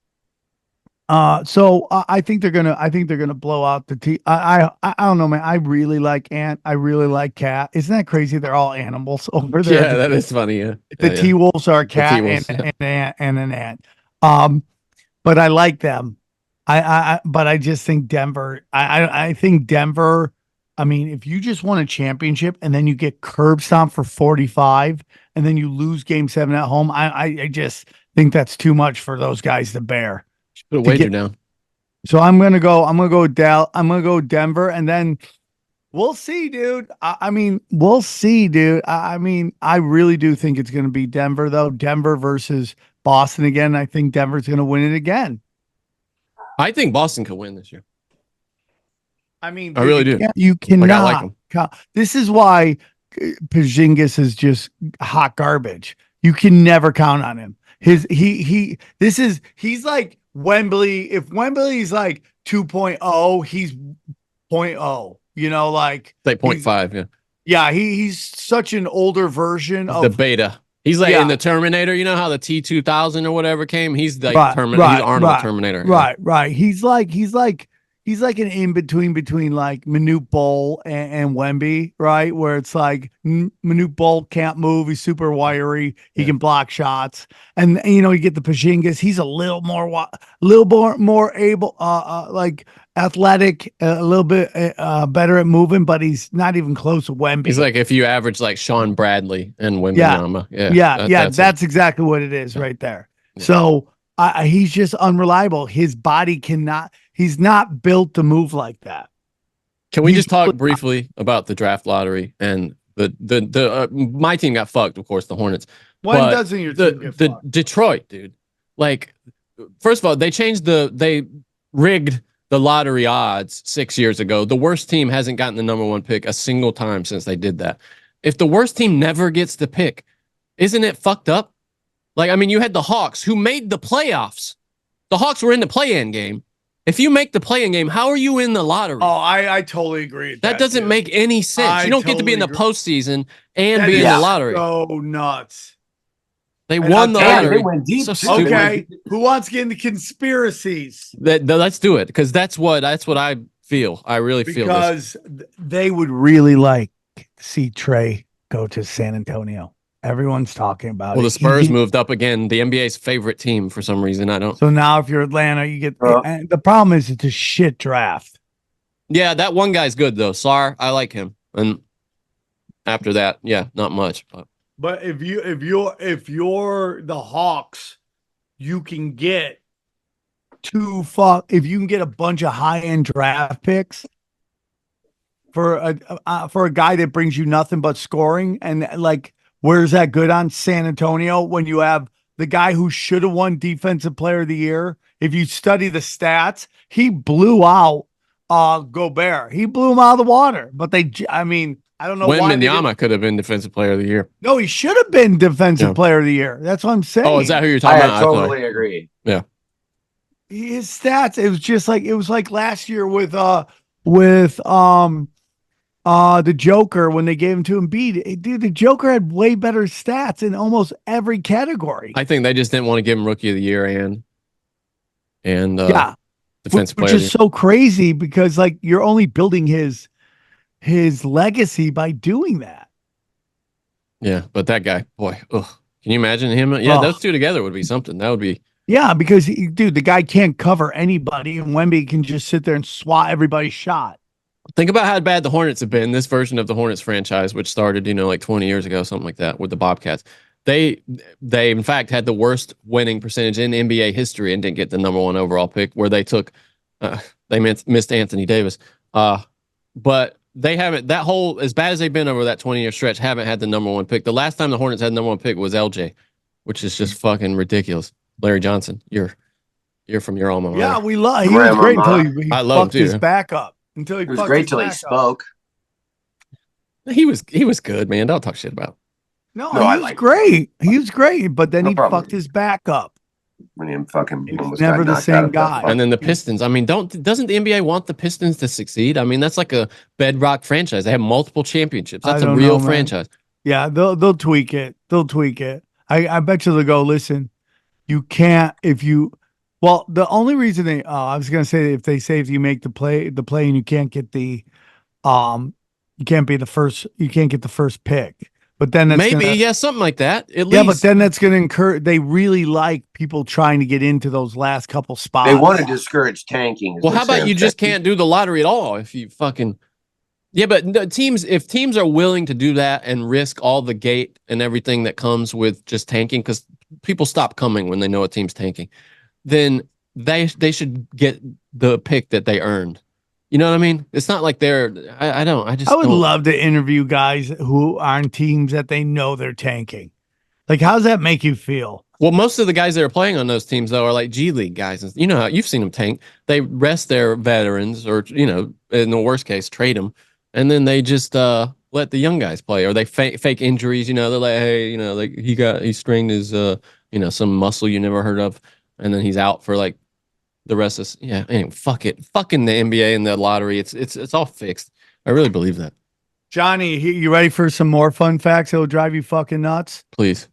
So I think they're gonna blow out the team. I don't know, man. I really like Ant. I really like Cat. Isn't that crazy? They're all animals over there. Yeah, that is funny. Yeah, the T-Wolves are a cat T-Wolves, and an ant. But I like them. But I just think Denver. I think Denver. I mean, if you just won a championship and then you get curb stomped for 45 and then you lose game 7 at home, I just think that's too much for those guys to bear. Put a wager down. So I'm gonna go Denver, and then we'll see, dude. I mean, we'll see, dude. I mean, I really do think it's gonna be Denver, though. Denver versus Boston again. I think Denver's gonna win it again. I think Boston could win this year. I mean, I really do. You cannot. I like him. This is why Porzingis is just hot garbage. You can never count on him. He's like Wembley. If Wembley's like 2.0, he's 0.0. You know, like 0.5. Yeah. Yeah, he's such an older version of the beta. He's like in the Terminator. You know how the T-2000 or whatever came? He's like Terminator. He's Arnold Terminator. Right. He's like an in between like Manute Bol and Wemby, right? Where it's like Manute Bol can't move. He's super wiry. He can block shots. And you know, you get the Porzingis. He's a little more able, like athletic, a little bit better at moving, but he's not even close to Wemby. He's like if you average like Sean Bradley and Wemby. That's exactly what it is right there. Yeah. So he's just unreliable. His body cannot. He's not built to move like that. Can we just talk briefly about the draft lottery and the my team got fucked, of course, the Hornets. When doesn't your team get fucked? Detroit, dude. Like, first of all, they rigged the lottery odds 6 years ago. The worst team hasn't gotten the number 1 pick a single time since they did that. If the worst team never gets the pick, isn't it fucked up? Like, I mean, you had the Hawks who made the playoffs. The Hawks were in the play-in game. If you make the play-in game, how are you in the lottery? Oh, I totally agree with that. Doesn't make any sense. You don't get to be in the postseason and be in the lottery. So nuts. They won the lottery. They went deep. So okay, who wants to get into conspiracies? Let's do it, because that's what I feel. I really feel because they would really like to see Trey go to San Antonio. Everyone's talking about it. Well, the Spurs moved up again. The NBA's favorite team for some reason. I don't. So now if you're Atlanta, you get and the problem is it's a shit draft. Yeah, that one guy's good though. Sar, I like him. And after that, yeah, not much. But if you're the Hawks, you can get if you can get a bunch of high-end draft picks for a guy that brings you nothing but scoring, and like, where's that good on San Antonio when you have the guy who should have won Defensive Player of the Year? If you study the stats, he blew out Gobert. He blew him out of the water. But I don't know why. Wembanyama could have been Defensive Player of the Year. No, he should have been Defensive Player of the Year. That's what I'm saying. Oh, is that who you're talking about? I totally agree. Yeah. His stats, it was like last year with the Joker when they gave him to Embiid. Dude, the Joker had way better stats in almost every category. I think they just didn't want to give him Rookie of the Year and Defensive Player, which is so crazy because like you're only building his legacy by doing that. Yeah, but that guy, boy, can you imagine him? Yeah, those two together would be something. That would be. Yeah, because the guy can't cover anybody, and Wemby can just sit there and swat everybody's shot. Think about how bad the Hornets have been. This version of the Hornets franchise, which started, like 20 years ago, something like that, with the Bobcats. They in fact had the worst winning percentage in NBA history and didn't get the number 1 overall pick. Where they took, they missed Anthony Davis, but they haven't. That whole, as bad as they've been over that 20-year stretch, haven't had the number 1 pick. The last time the Hornets had the number 1 pick was LJ, which is just fucking ridiculous. Larry Johnson, you're from your alma mater. Yeah, we love. He was great until he I love fucked his back up. Until he it was great till he spoke. He was good, man. Don't talk shit about. No, No, he I was like great. He was great, but then No he problem. fucked his back up. when he fucking He's almost never got the knocked same out of that guy. fuck. And then the Pistons. I mean, doesn't the NBA want the Pistons to succeed? I mean, that's like a bedrock franchise. They have multiple championships. That's I a don't real know, man. franchise. Yeah, they'll tweak it. They'll tweak it. I bet you they'll go, listen, you can't if you well, the only reason they I was gonna say if you make the play and you can't get the you can't get the first pick. But then that's Maybe, gonna, yeah, something like that. At yeah, least. but then that's gonna incur they really like people trying to get into those last couple spots. They want to discourage tanking. is Well, what how about Sam you just said. can't do the lottery at all if you fucking. Yeah, but if teams are willing to do that and risk all the gate and everything that comes with just tanking, because people stop coming when they know a team's tanking, then they should get the pick that they earned. You know what I mean? It's not like they're. I would love to interview guys who are on teams that they know they're tanking. Like, how does that make you feel? Well, most of the guys that are playing on those teams, though, are like G League guys. And you know how you've seen them tank. They rest their veterans or, in the worst case, trade them. And then they just let the young guys play, or they fake injuries. They're like, hey, like he strained his, some muscle you never heard of. And then he's out for like the rest of, anyway, fuck it. Fucking the NBA and the lottery. It's all fixed. I really believe that. Johnny, you ready for some more fun facts that will drive you fucking nuts? Please.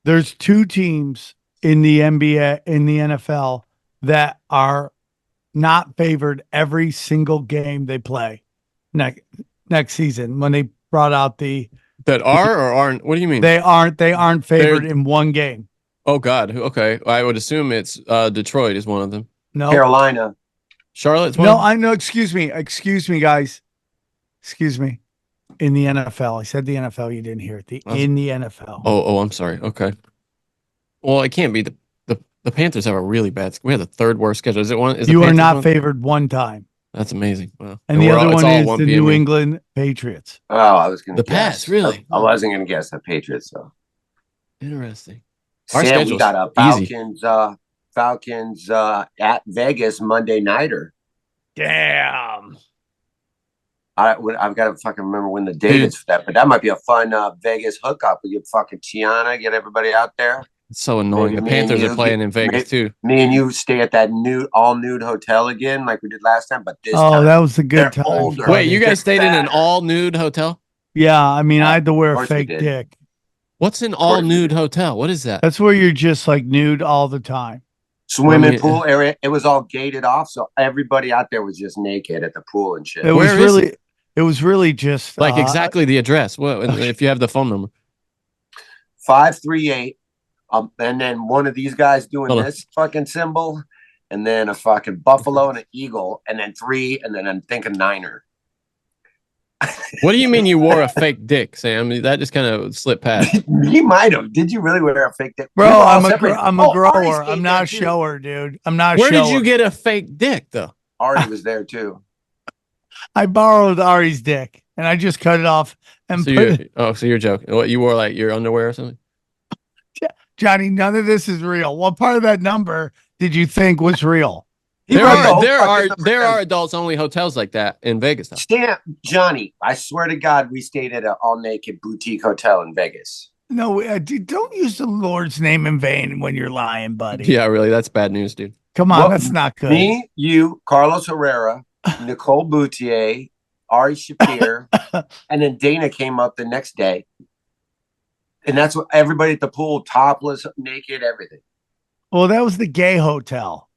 There's two teams in the NBA, in the NFL, that are not favored every single game they play next season. When they brought out that are or aren't, what do you mean? They aren't favored in one game. Oh God. Okay. I would assume it's Detroit is one of them. No. Carolina. Charlotte's one. No, I know. Excuse me, guys. Excuse me. In the NFL, I said the NFL. You didn't hear it. In the NFL. Oh, I'm sorry. Okay. Well, it can't be the Panthers have a really bad. We have the third worst schedule. Is it one? You are not favored one time. That's amazing. Wow. And the other one is the New England Patriots. Oh, I was going to guess. Pats, really? I wasn't going to guess the Patriots, though. Interesting. Sam, we got a Falcons at Vegas Monday nighter. Damn. I've got to fucking remember when the date is for that, but that might be a fun Vegas hookup. We get fucking Tiana, get everybody out there. It's so annoying. The Panthers are playing in Vegas too. Me and you stay at that all nude hotel again, like we did last time. But this time, that was a good time. Older. Wait, you guys stayed in an all nude hotel? Yeah, I mean, I had to wear a fake dick. What's an all nude hotel? What is that? That's where you're just like nude all the time. Swimming pool area. It was all gated off, so everybody out there was just naked at the pool and shit. It was really just like exactly the address. Well, if you have the phone number, 538. And then one of these guys doing this fucking symbol, and then a fucking buffalo and an eagle, and then 3, and then I'm thinking Niner. What do you mean you wore a fake dick, Sam? That just kind of slipped past. You might have. Did you really wear a fake dick? Bro, I'm a grower. I'm not a shower, dude. I'm not a shower. Where did you get a fake dick, though? Ari was there, too. I borrowed Ari's dick, and I just cut it off. And so you're joking. What, you wore like your underwear or something? Johnny, none of this is real. What part of that number did you think was real? There are adults only hotels like that in Vegas. Johnny, I swear to God, we stayed at an all naked boutique hotel in Vegas. No, dude, don't use the Lord's name in vain when you're lying, buddy. Yeah, really, that's bad news, dude. Come on, that's not good. Me, you, Carlos Herrera, Nicole Boutier, Ari Shafir, and then Dana came up the next day. And that's what everybody at the pool, topless, naked, everything. Well, that was the gay hotel.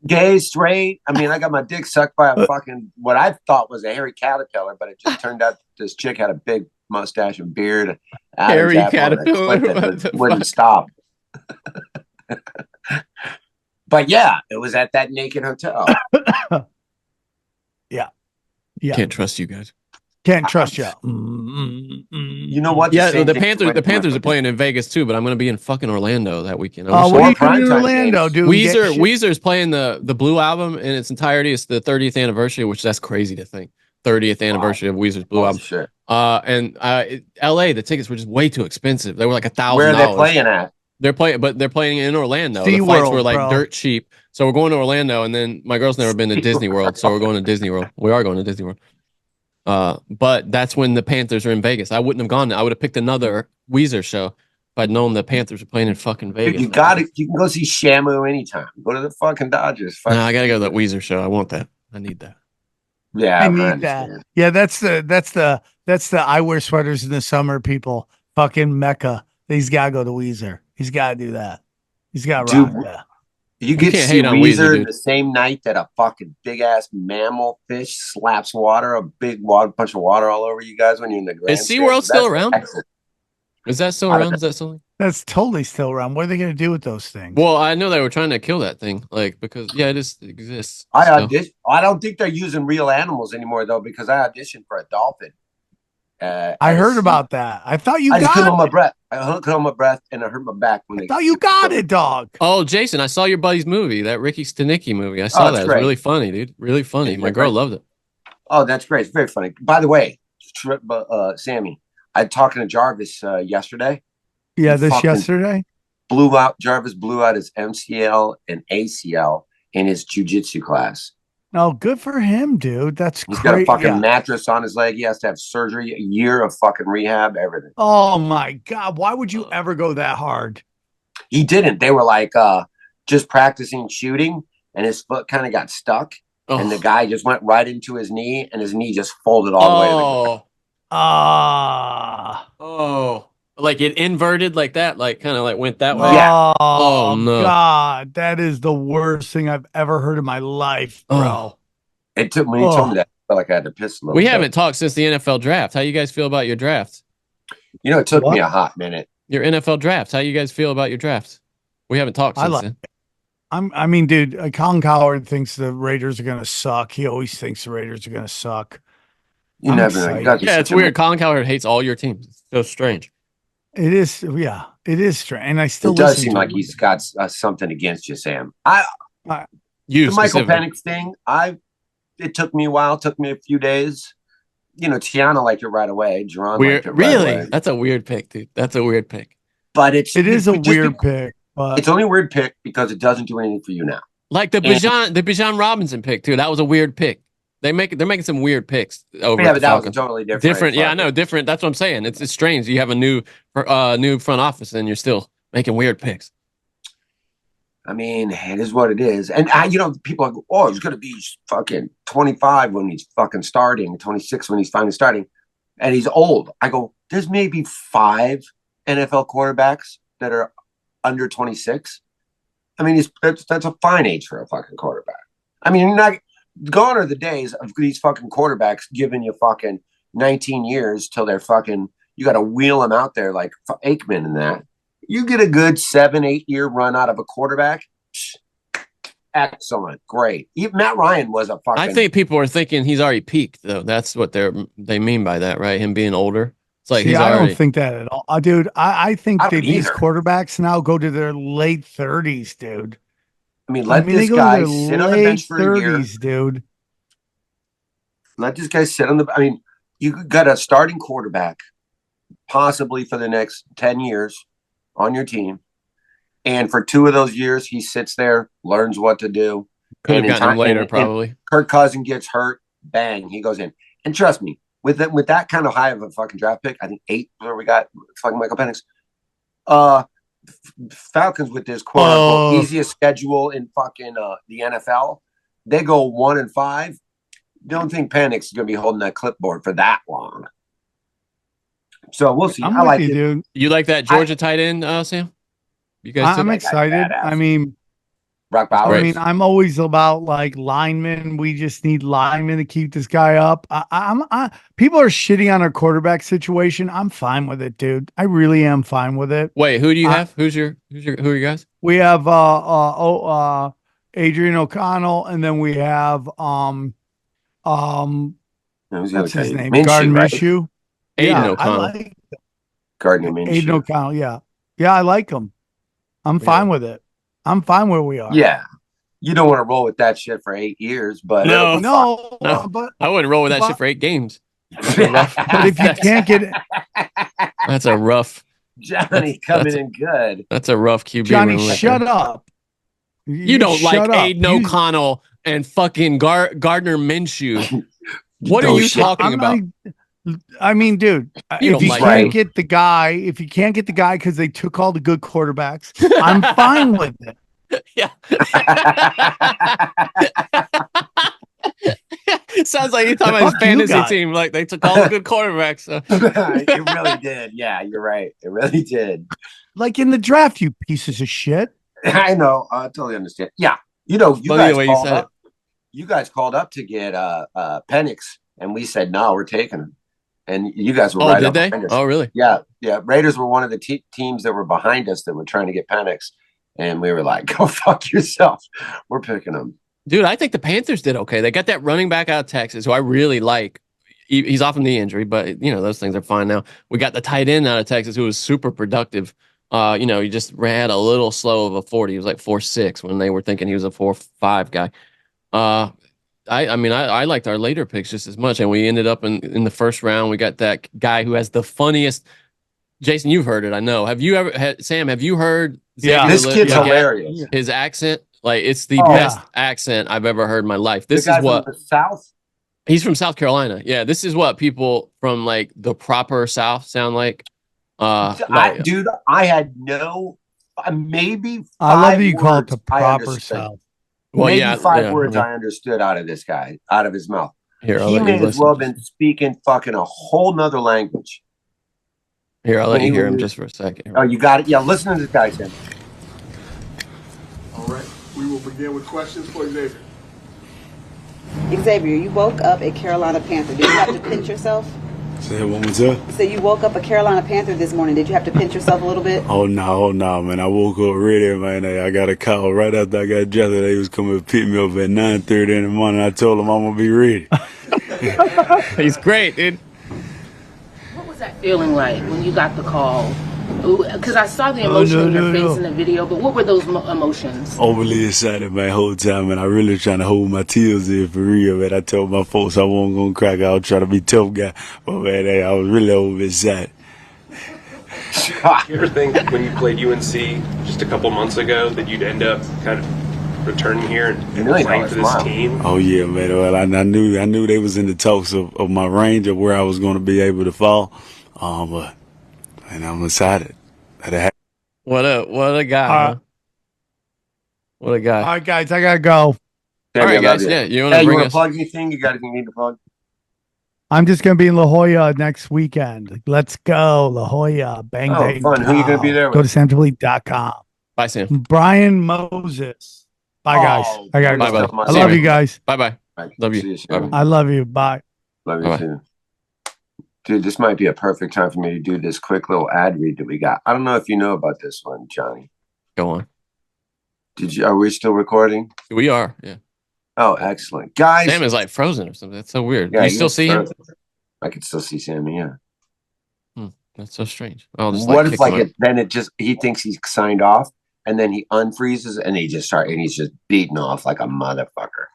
Gay, straight. I mean, I got my dick sucked by a fucking, what I thought was a hairy caterpillar, but it just turned out this chick had a big mustache and beard. Hairy caterpillar. Wouldn't stop. But yeah, it was at that naked hotel. Yeah. Can't trust you guys. Can't trust you. You know what? Yeah, the Panthers are playing in Vegas too, but I'm going to be in fucking Orlando that weekend. What are you doing in Orlando, dude? Weezer's playing the Blue album in its entirety. It's the 30th anniversary, which that's crazy to think. 30th anniversary of Weezer's Blue album. Shit. And LA, the tickets were just way too expensive. They were like $1,000. Where are they playing at? They're playing in Orlando. The flights were like dirt cheap. So we're going to Orlando, and then my girl's never been to Disney World, so we're going to Disney World. We are going to Disney World. But that's when the Panthers are in Vegas. I wouldn't have gone. I would have picked another Weezer show if I'd known the Panthers were playing in fucking Vegas. Dude, you got it. You can go see Shamu anytime. Go to the fucking Dodgers. No, I gotta go to that Weezer show. I want that. I need that. Yeah, I need that. Yeah, that's the I wear sweaters in the summer people fucking mecca. He's gotta go to Weezer. He's gotta do that. He's gotta rock that. You get to see Weezer the same night that a fucking big ass mammal fish slaps water, a big bunch of water all over you guys when you're in the Grand. Is SeaWorld still around? Is that still around? Is that something? That's totally still around. What are they going to do with those things? Well, I know they were trying to kill that thing, because it exists. I don't think they're using real animals anymore though, because I auditioned for a dolphin. I heard about that. I thought you I got couldn't it. hold my breath. I couldn't hold my breath, and I hurt my back when I thought you got it, dog. Oh, Jayson, I saw your buddy's movie, that Ricky Stanicki movie. I saw that. It was really funny, dude. Really funny. My girl loved it. Oh, that's great. It's very funny. By the way, Sammy, I talking to Jarvis yesterday. Yeah, yesterday. Jarvis blew out his MCL and ACL in his jiu-jitsu class. Oh, good for him, dude. That's He's great. got a fucking mattress on his leg. He has to have surgery, a year of fucking rehab, everything. Oh my God. Why would you ever go that hard? He didn't. They were like just practicing shooting, and his foot kind of got stuck. Oh. And the guy just went right into his knee, and his knee just folded all the way to the ground. Oh. Like it inverted like that, like kind of like went that way. Yeah. Oh no, God, that is the worst thing I've ever heard in my life, bro. Oh. It took when he told me that, I felt like I had to piss a little. We haven't talked since the NFL draft. How you guys feel about your draft? It took me a hot minute. Your NFL draft. How you guys feel about your draft? We haven't talked since then. I mean, dude, Colin Cowherd thinks the Raiders are gonna suck. He always thinks the Raiders are gonna suck. You never know. Yeah, it's weird. Colin Cowherd hates all your teams. It's so strange. It is, yeah, it is strange, and I still. It does seem like he's got something against you, Sam. The Michael Penix thing. It took me a while. It took me a few days. Tiana liked it right away. Jerron liked it right away. That's a weird pick, dude. That's a weird pick. But it is a weird pick. But it's only a weird pick because it doesn't do anything for you now. Like the Bijan Robinson pick too. That was a weird pick. They're making some weird picks over. Yeah, but that was totally different. Different, yeah, I know, different. That's what I'm saying. It's strange. You have a new front office, and you're still making weird picks. I mean, it is what it is. And people are like, oh, he's gonna be fucking 25 when he's fucking starting, 26 when he's finally starting, and he's old. I go, there's maybe 5 NFL quarterbacks that are under 26. I mean, that's a fine age for a fucking quarterback. I mean, you're not. Gone are the days of these fucking quarterbacks giving you fucking 19 years till they're fucking, you got to wheel them out there like Aikman and that. You get a good 7-8 year run out of a quarterback. Excellent. Great. Even Matt Ryan was a fucking. I think people are thinking he's already peaked though. That's what they mean by that, right? Him being older. It's like I don't think that at all. Dude, I think that these quarterbacks now go to their late 30s, dude. I mean, let this guy sit on the bench for a year, dude. Let this guy sit on the. I mean, you got a starting quarterback, possibly for the next 10 years, on your team, and for 2 of those years, he sits there, learns what to do. Could have gotten him later, probably. Kirk Cousins gets hurt, bang, he goes in. And trust me, with that kind of high of a fucking draft pick, I think 8 where we got fucking Michael Penix. Falcons with this quote unquote easiest schedule in fucking the NFL, they go 1-5. Don't think Penix is going to be holding that clipboard for that long. So we'll see. I like it, dude. You like that Georgia tight end, Sam? You guys? I'm excited. I mean, Brock Bowers. I mean, I'm always about like linemen. We just need linemen to keep this guy up. People are shitting on our quarterback situation. I'm fine with it, dude. I really am fine with it. Wait, who do you have? Who are you guys? We have Adrian O'Connell, and then we have what's his name? Gardner Minshew. Aiden O'Connell. Gardner Minshew. Aiden O'Connell. Yeah, I like him. I'm fine with it. I'm fine where we are. Yeah. You don't want to roll with that shit for 8 years, but no, but I wouldn't roll with that shit for 8 games. But if you can't get it, that's a rough. Johnny coming in good. That's a rough QB. Johnny, shut up. You don't like Aiden O'Connell and fucking Gardner Minshew. What are you talking I'm about? I mean, dude, You if don't you like can't him. get the guy, if you can't get the guy because they took all the good quarterbacks, I'm fine with it. Yeah. Sounds like you're talking about his Fuck you fantasy guys. team. Like they took all the good quarterbacks. So. It really did. Yeah, you're right. It really did. Like in the draft, you pieces of shit. I know. I totally understand. Yeah. You know, you Funny guys the way you called said up. You guys called up to get Penix, and we said no, we're taking him. And you guys were Oh, right did up they? behind us. Oh, really? Yeah. Raiders were one of the teams that were behind us that were trying to get Penix, and we were like, "Go fuck yourself. We're picking him." Dude, I think the Panthers did okay. They got that running back out of Texas, who I really like. He's off of knee injury, but you know those things are fine now. We got the tight end out of Texas, who was super productive. You know, he just ran a little slow of a 40. He was like 4.6 when they were thinking he was a 4.5 guy. I mean, I liked our later picks just as much, and we ended up in the first round. We got that guy who has the funniest. Jayson, you've heard it, I know. Have you ever, Sam? Have you heard? Yeah. This kid's hilarious. His accent, like it's the Oh, best yeah. accent I've ever heard in my life. The This guy is what from the South. he's from South Carolina. Yeah, this is what people from like the proper South sound like. Dude, I had no, maybe. I love that you call it words the I proper understood. South. Well, Maybe yeah, 5 yeah, words yeah. I understood out of this guy, out of his mouth. Here, I'll He let you may as listen. well have been speaking fucking a whole nother language. Here, I'll let you He hear him was- just for a second. Oh, you got it. Yeah, listen to this guy, Sam. All right, we will begin with questions for Xavier. Xavier, you woke up a Carolina Panther. Did you have to pinch yourself? Say it one more time. So you woke up a Carolina Panther this morning. Did you have to pinch yourself a little bit? Oh no, man. I woke up ready, man. I got a call right after I got dressed. They was coming to pick me up at 9:30 in the morning. I told them I'm gonna be ready. He's great, dude. What was that feeling like when you got the call? Because I saw the emotion in your face in the video, but what were those emotions? Overly excited, man, whole time, and I really trying to hold my tears in for real, man. I told my folks I wasn't gonna crack. I was trying to be tough guy, but man, I was really overly excited. You ever think when you played UNC just a couple months ago that you'd end up kind of returning here and playing for this team? Oh yeah, man. Well, I knew they was in the talks of my range of where I was going to be able to fall. And I'm excited. What a guy. Huh? What a guy. All right, guys, I gotta go. All right, guys. Yeah, you want to Hey, you bring want to us? plug anything? You got anything you need to plug? I'm just gonna be in La Jolla next weekend. Let's go, La Jolla. Bang, Oh, bang. fun. Who are you gonna be there Go with? to samtripoli.com. Bye, Sam. Brian Moses. Bye, guys. Oh, I gotta bye, go. buddy. I See love you, you guys. Bye, bye. Right. Love you. See you soon. Bye-bye. I love you. Bye. Love you Bye-bye. too. Dude, this might be a perfect time for me to do this quick little ad read that we got. I don't know if you know about this one, Johnny. Go on. Are we still recording? We are. Yeah. Oh, excellent. Guys. Sam is like frozen or something. That's so weird. Yeah, you still see him? I can still see Sammy, yeah. That's so strange. I'll just What kick if like him out. then he thinks he's signed off and then he unfreezes and he's just beating off like a motherfucker.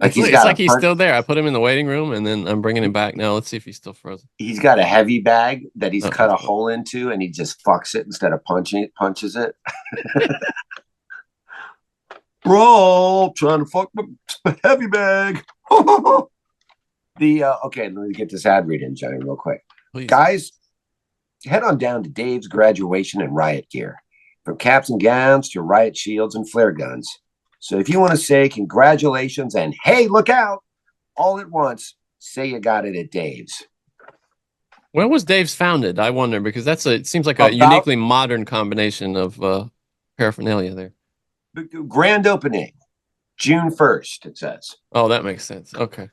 Like It's like he's still there. I put him in the waiting room and then I'm bringing him back. Now let's see if he's still frozen. He's got a heavy bag that he's Oh, cut a that's cool. hole into and he just fucks it instead of punches it. Bro, trying to fuck my heavy bag. Okay, let me get this ad read in, Johnny, real quick. Please. Guys, head on down to Dave's graduation and riot gear. From caps and gowns to riot shields and flare guns. So if you want to say congratulations and hey, look out, all at once, say you got it at Dave's. When was Dave's founded? I wonder, because it seems like a About- uniquely modern combination of paraphernalia there. The grand opening, June 1st, it says. Oh, that makes sense. Okay.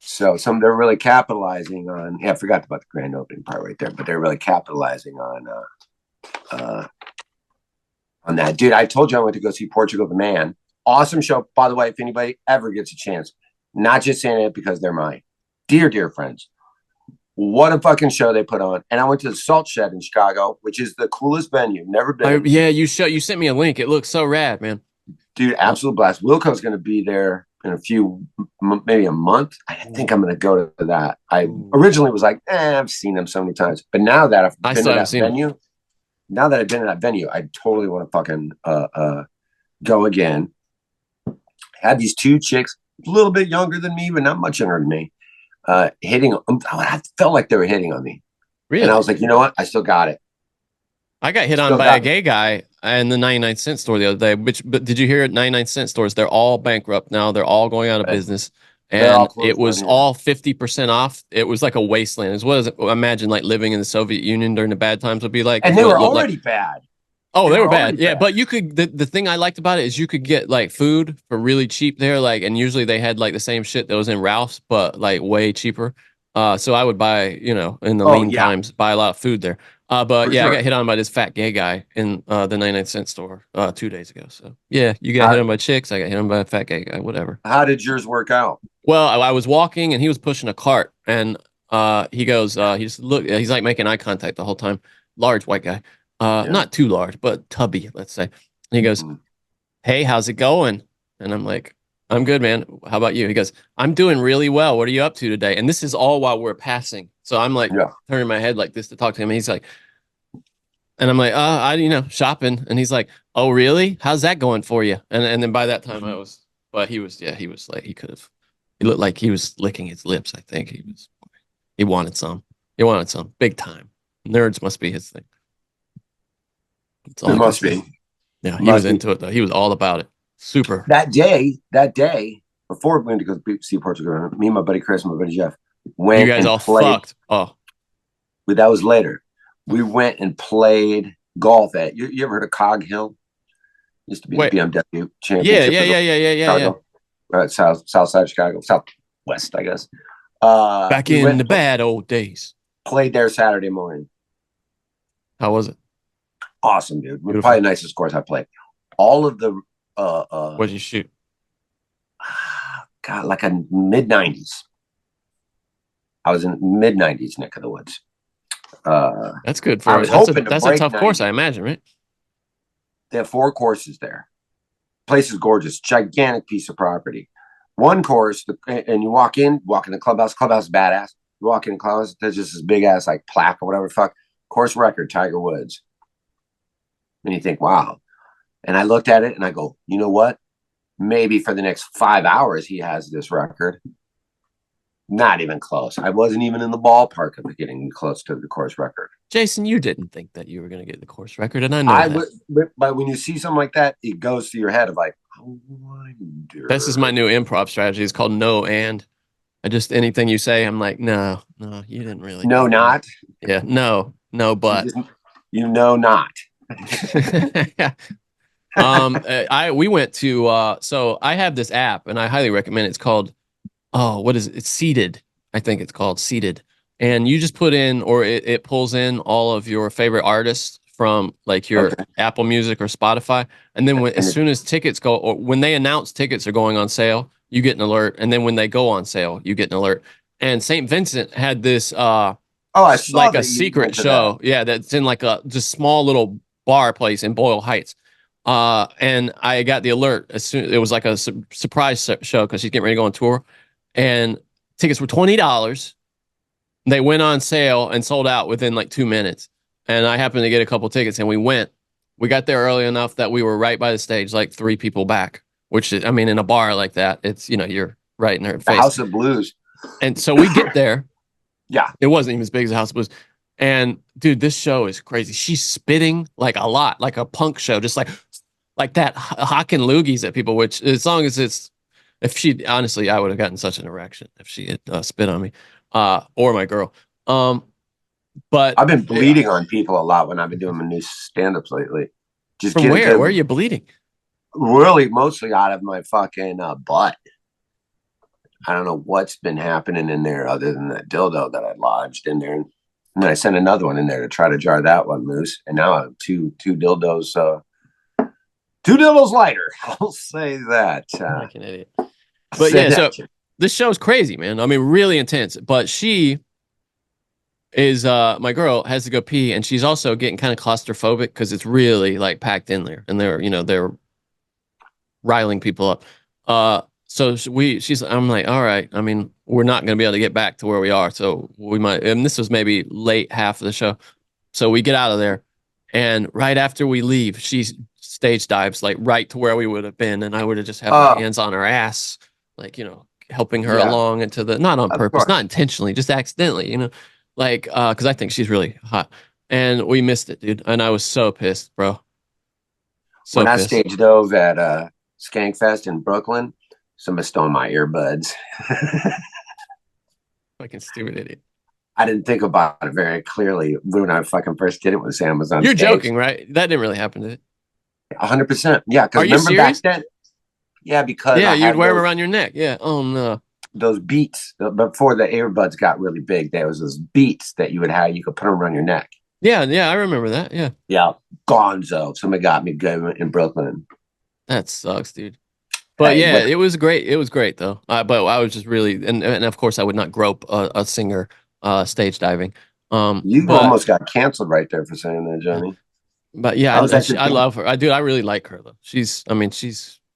So they're really capitalizing on. Yeah, I forgot about the grand opening part right there, but they're really capitalizing on that. Dude, I told you I went to go see Portugal the Man. Awesome show, by the way. If anybody ever gets a chance, not just saying it because they're mine, dear friends. What a fucking show they put on. And I went to the Salt Shed in Chicago, which is the coolest venue. Never been. Yeah, you sent me a link. It looks so rad, man. Dude, absolute blast. Wilco's going to be there in maybe a month. I think I'm going to go to that. I originally was like, I've seen them so many times. But now that I've been to that venue, I totally want to fucking go again. Had these two chicks, a little bit younger than me, but not much younger than me. hitting. I felt like they were hitting on me. Really? And I was like, you know what? I still got it. I got hit on by a gay guy in the 99-cent store the other day. But did you hear it? 99-cent stores, they're all bankrupt now. They're all going out of business. And it was all 50% off. It was like a wasteland. As well as imagine like living in the Soviet Union during the bad times would be like. And they were already bad. Oh, they were bad. Yeah, but you could the thing I liked about it is you could get like food for really cheap there. Like, and usually they had like the same shit that was in Ralph's, but like way cheaper. So I would buy, in the lean times, buy a lot of food there. But I got hit on by this fat gay guy in the 99-cent store 2 days ago. So yeah, you got hit on by chicks. I got hit on by a fat gay guy. Whatever. How did yours work out? Well, I was walking and he was pushing a cart, and he goes, he's like making eye contact the whole time. Large white guy. Not too large, but tubby, let's say. And he goes, "Hey, how's it going?" And I'm like, "I'm good, man. How about you?" He goes, "I'm doing really well. What are you up to today?" And this is all while we're passing. So I'm like turning my head like this to talk to him. And he's like, and I'm like, shopping. And he's like, "Oh, really? How's that going for you?" And then by that time he was like, he looked like he was licking his lips. I think he wanted some. He wanted some big time. Nerds must be his thing. It must be. Yeah, he was into it though. He was all about it. Super. That day, before we went to go see Portugal, me and my buddy Chris and my buddy Jeff went. You guys all fucked. Oh, but that was later. We went and played golf at. You ever heard of Cog Hill? Used to be the BMW championship. Yeah. Right, south side of Chicago, southwest, I guess. Back in the bad old days. Played there Saturday morning. How was it? Awesome, dude. Beautiful. Probably the nicest course I played. All of the what did you shoot? God, like a mid-90s. I was in mid-90s neck of the woods. That's good for that's a tough course, I imagine, right? They have 4 courses there. Place is gorgeous, gigantic piece of property. One course, and you walk in the clubhouse. Clubhouse is badass. You walk in the clubhouse, there's just this big ass like plaque or whatever the fuck. Course record, Tiger Woods. And you think, wow. And I looked at it and I go, you know what? Maybe for the next 5 hours he has this record. Not even close. I wasn't even in the ballpark of getting close to the course record. Jayson, you didn't think that you were going to get the course record, and I know but when you see something like that, it goes through your head of like, I wonder. This is my new improv strategy. It's called no and. Anything you say, I'm like, no, you didn't really. No, not. Yeah, no, but. You know not. We went to so I have this app and I highly recommend it. It's called what is it? It's Seated. I think it's called Seated. And you just put in, or it pulls in all of your favorite artists from like your Apple Music or Spotify. And then as soon as tickets go, or when they announce tickets are going on sale, you get an alert. And then when they go on sale, you get an alert. And St. Vincent had this I saw like a secret show. Yeah, that's in like a just small little bar place in Boyle Heights. And I got the alert as soon. It was like a surprise show because she's getting ready to go on tour, and tickets were $20. They went on sale and sold out within like 2 minutes. And I happened to get a couple tickets, and we went. We got there early enough that we were right by the stage, like 3 people back. Which is, I mean, in a bar like that, it's you're right in her face. House of Blues. And so we get there. Yeah, it wasn't even as big as the House of Blues. And dude, this show is crazy. She's spitting like a lot, like a punk show, just like that, hocking loogies at people. Which, as long as if she honestly, I would have gotten such an erection if she had spit on me, or my girl. But I've been bleeding on people a lot when I've been doing my new stand-ups lately. Just from where? Where are you bleeding? Really, mostly out of my fucking butt. I don't know what's been happening in there other than that dildo that I lodged in there. And then I sent another one in there to try to jar that one loose. And now I have two dildos, 2 dildos lighter. I'll say that. Like an idiot. But yeah, so this show's crazy, man. I mean, really intense. But she is, my girl has to go pee, and she's also getting kind of claustrophobic because it's really like packed in there. And they're riling people up. So I'm like, all right. I mean, we're not going to be able to get back to where we are. So we might, and this was maybe late half of the show. So we get out of there, and right after we leave, she stage dives like right to where we would have been. And I would have just had my hands on her ass, like, helping her Yeah. along into the, not on Of purpose, course. not intentionally, just accidentally, you know, like, cause I think she's really hot and we missed it, dude. And I was so pissed, bro. So When I pissed. stage dove at Skankfest in Brooklyn, somebody stole my earbuds. Fucking stupid idiot. I didn't think about it very clearly when I fucking first did it with Sam was on You're stage. joking, right? That didn't really happen, did it? 100%. Yeah, because Are you remember serious? back then? Yeah, because Yeah, I you'd had wear them those, around your neck. Yeah. Oh no. those beats before the earbuds got really big. There was those beats that you would have. You could put them around your neck. Yeah, I remember that. Yeah. Yeah, Gonzo. Somebody got me good in Brooklyn. That sucks, dude. But Hey, yeah, but- it was great. It was great though. But I was just really, and of course I would not grope a singer stage diving. You but, almost got canceled right there for saying that, Johnny. But yeah, I was actually I love her. I really like her though. She's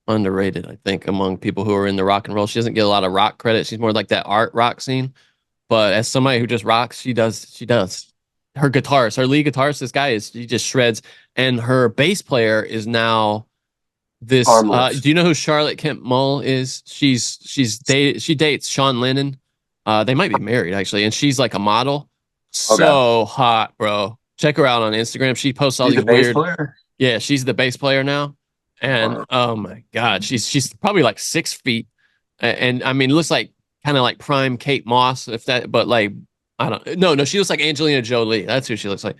underrated, I think, among people who are in the rock and roll. She doesn't get a lot of rock credit. She's more like that art rock scene. But as somebody who just rocks, she does. Her guitarist, her lead guitarist, this guy he just shreds. And her bass player is now this. Do you know who Charlotte Kemp Mull is? She dates Sean Lennon. They might be married actually, and she's like a model. So hot, bro. Check her out on Instagram. She posts all these weird. Player? Yeah, she's the bass player now. And oh my God, she's probably like 6 feet. And I mean, looks like kind of like prime Kate Moss, if that, but like, I don't no, she looks like Angelina Jolie. That's who she looks like.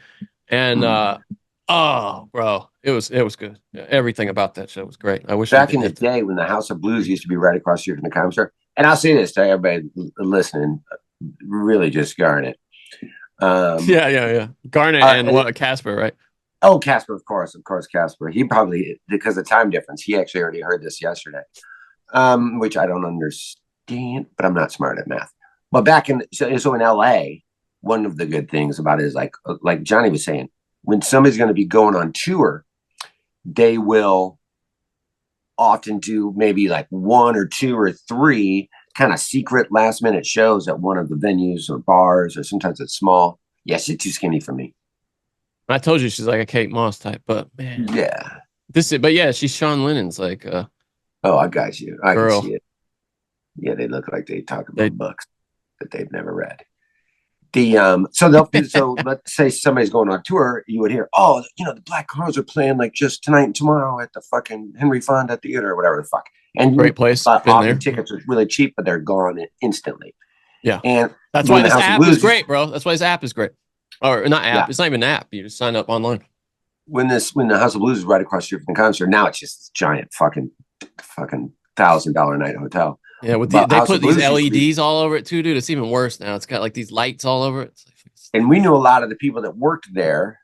And oh, bro, it was good. Everything about that show was great. I wish back in the day when the House of Blues used to be right across the street from the Comedy Store. And I'll say this to everybody listening, really just Garnet. Yeah. Garnet and what Casper, right? Oh, Casper, of course, Casper. He probably, because of time difference, he actually already heard this yesterday, which I don't understand, but I'm not smart at math. But back in LA, one of the good things about it is like Johnny was saying, when somebody's going to be going on tour, they will often do maybe like 1 or 2 or 3 kind of secret last minute shows at one of the venues or bars, or sometimes it's small. Yeah, she's too skinny for me. I told you she's like a Kate Moss type, but man, yeah, but yeah, she's Sean Lennon's like. Oh, I got you. I girl. can see it. Yeah, they look like they talk about books that they've never read. So let's say somebody's going on tour, you would hear, oh, the Black Crowes are playing like just tonight and tomorrow at the fucking Henry Fonda Theater or whatever the fuck. And great place. Often tickets are really cheap, but they're gone instantly. Yeah, and that's why this app is great, bro. That's why this app is great. Or not app. Yeah. It's not even an app. You just sign up online. When the House of Blues is right across the street from the concert, now it's just this giant fucking $1,000 a night hotel. Yeah, with they put these LEDs all over it too, dude. It's even worse now. It's got like these lights all over it. And we knew a lot of the people that worked there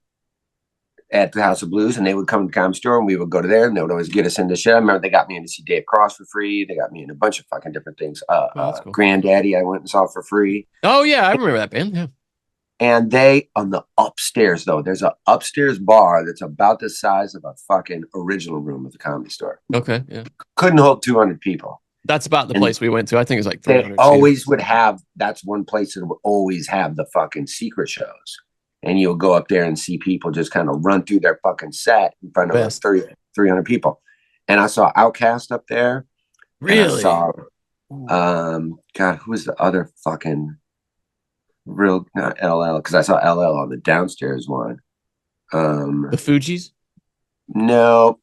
at the House of Blues, and they would come to the Comedy Store, and we would go to there, and they would always get us into shit. I remember they got me in to see Dave Cross for free. They got me in a bunch of fucking different things. Cool. Granddaddy, I went and saw for free. Oh yeah, I remember that band. Yeah. And they, on the upstairs though, there's an upstairs bar that's about the size of a fucking original room at the Comedy Store. Okay, yeah. Couldn't hold 200 people. That's about the place we went to. I think it was like 300. They always would have, that's one place that would always have the fucking secret shows. And you'll go up there and see people just kind of run through their fucking set in front of like 300 people. And I saw Outkast up there. Really? I saw, God, who was the other fucking real, not LL, because I saw LL on the downstairs one. The Fugees? No.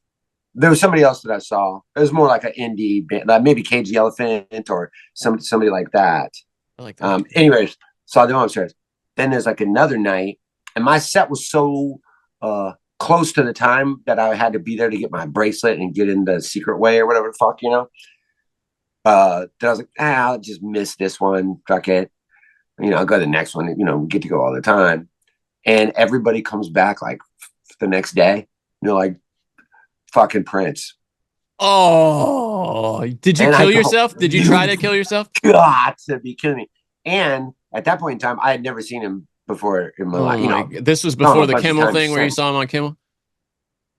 There was somebody else that I saw. It was more like an indie band, like maybe Cage the Elephant or somebody like that. I like that. Anyways, saw them upstairs. Then there's like another night, and my set was so close to the time that I had to be there to get my bracelet and get in the secret way or whatever the fuck, that I was like, I'll just miss this one. Fuck it. I'll go to the next one. We get to go all the time. And everybody comes back like the next day, like, fucking Prince. Oh, did you kill yourself? Did you try to kill yourself? Got to be kidding me. And at that point in time, I had never seen him before in my life. This was before the Kimmel thing where you saw him on Kimmel?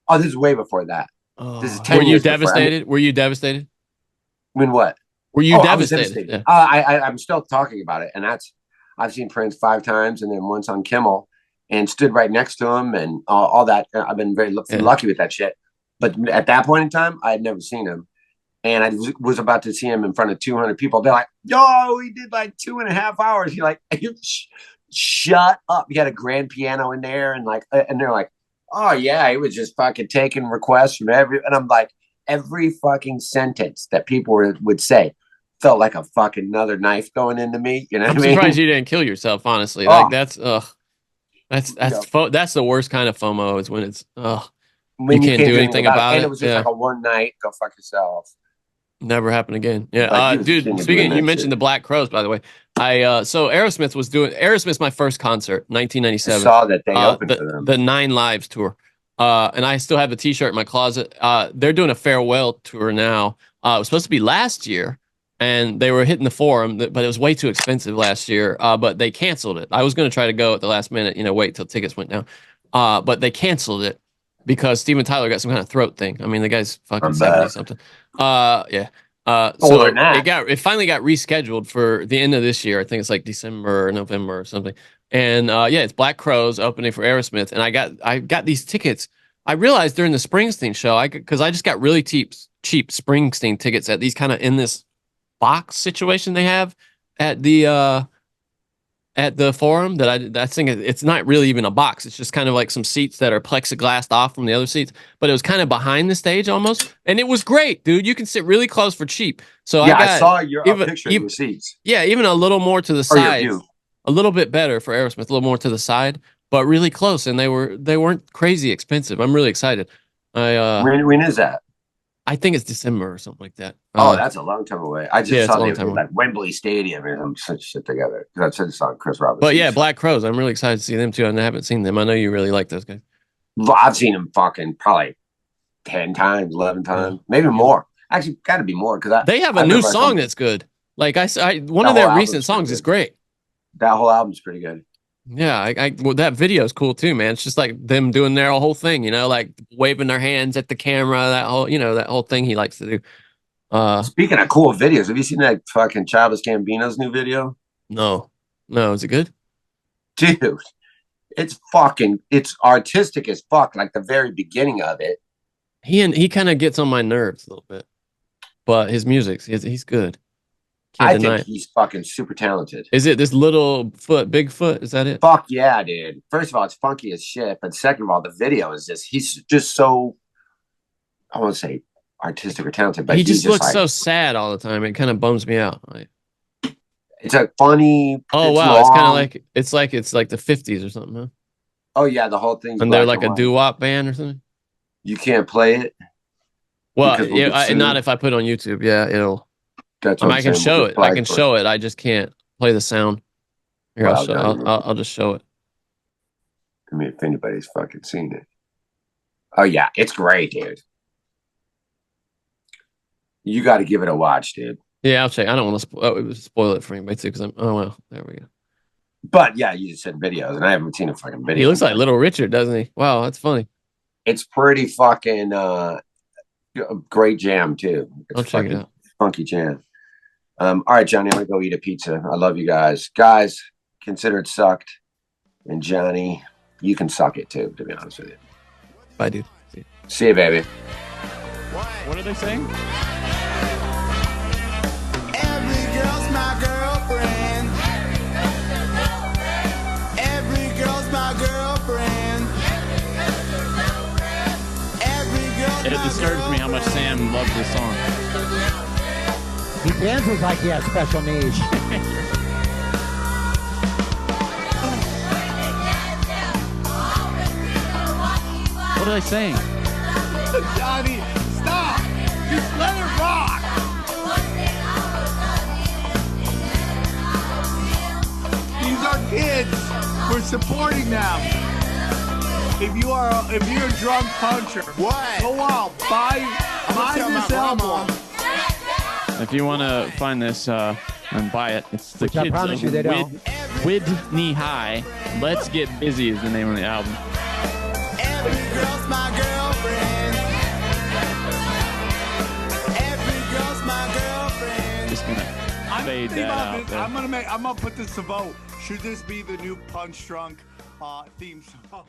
Oh, this is way before that. This is 10 Were you years devastated? Were you devastated? When what? Were you devastated? Yeah. I'm still talking about it. And I've seen Prince 5 times and then once on Kimmel and stood right next to him and all that. I've been very lucky with that shit. But at that point in time, I had never seen him. And I was about to see him in front of 200 people. They're like, yo, he did like 2.5 hours. You're like, shut up. You got a grand piano in there. And they're like, oh yeah, he was just fucking taking requests from and I'm like, every fucking sentence that people would say felt like a fucking another knife going into me. You know what I mean? I'm surprised you didn't kill yourself, honestly. Oh. Like that's the worst kind of FOMO is when it's when you can't do anything about it. And it was just like a one night, go fuck yourself. Never happen again. Yeah. Dude, speaking, you mentioned the Black Crowes, by the way. So Aerosmith's my first concert, 1997. I saw that they opened for them. The 9 Lives tour. And I still have the t-shirt in my closet. They're doing a farewell tour now. It was supposed to be last year, and they were hitting the Forum, but it was way too expensive last year. But they canceled it. I was going to try to go at the last minute, wait till tickets went down. But they canceled it because Steven Tyler got some kind of throat thing. I mean, the guy's fucking 70 something. Yeah. So it finally got rescheduled for the end of this year. I think it's like December or November or something. And it's Black Crowes opening for Aerosmith. And I got these tickets. I realized during the Springsteen show, because I just got really cheap Springsteen tickets at these kind of in this box situation they have at the Forum that I think it's not really even a box. It's just kind of like some seats that are plexiglassed off from the other seats, but it was kind of behind the stage almost. And it was great, dude. You can sit really close for cheap. So I saw your picture of your seats. Yeah, even a little more to the side, a little bit better for Aerosmith, a little more to the side, but really close. And they weren't crazy expensive. I'm really excited. When is that? I think it's December or something like that. Oh, that's a long time away. I just saw they were like Wembley Stadium and such shit together. I just saw Chris Roberts. But yeah, Black Crowes. I'm really excited to see them too. I haven't seen them. I know you really like those guys. I've seen them fucking probably 10 times, 11 times, maybe more. Actually, got to be more because they have a new song that's good. Like one of their recent songs is great. That whole album's pretty good. Yeah, well, that video is cool too, man. It's just like them doing their whole thing, like waving their hands at the camera. That whole thing he likes to do. Speaking of cool videos, have you seen that fucking Childish Gambino's new video? No, is it good, dude? It's artistic as fuck. Like the very beginning of it, he kind of gets on my nerves a little bit, but his music, he's good. I think he's fucking super talented. Is it this little foot, big foot? Is that it? Fuck yeah, dude. First of all, it's funky as shit. But second of all, the video is he's just so, I won't say artistic or talented, but he just looks so sad all the time. It kind of bums me out. It's a funny. Oh, wow. Long. It's kind of like, it's like the 50s or something, huh? Oh, yeah. The whole thing. And they're like a doo-wop band or something? You can't play it? Well, not if I put it on YouTube. Yeah, it'll. That's what I can show it. I can show it. I just can't play the sound. Here, I'll just show it. I mean, if anybody's fucking seen it. Oh yeah, it's great, dude. You got to give it a watch, dude. Yeah, I'll check. I don't want to spoil it for anybody too, because oh well, there we go. But yeah, you just said videos, and I haven't seen a fucking video. He looks like Little Richard, doesn't he? Wow, that's funny. It's pretty fucking great jam too. It's I'll check it out. Funky jam. All right, Johnny, I'm gonna go eat a pizza. I love you guys. Guys, consider it sucked. And Johnny, you can suck it too, to be honest with you. Bye, dude. See you, baby. What are they saying? Every girl's my girlfriend. Every girl's my girlfriend. Every girl's It disturbs me how much Sam loves this song. He dances like he has special needs. What are they saying? Johnny, stop! Just let it rock! These are kids. We're supporting them. If you're a drunk puncher, what? Go out, buy this album. If you want to find this and buy it, it's the Which kids with Knee High. Let's Get Busy is the name of the album. Every girl's my girlfriend. Every girl's my girlfriend. Just gonna fade that out there. I'm gonna put this to vote. Should this be the new Punch Drunk theme song?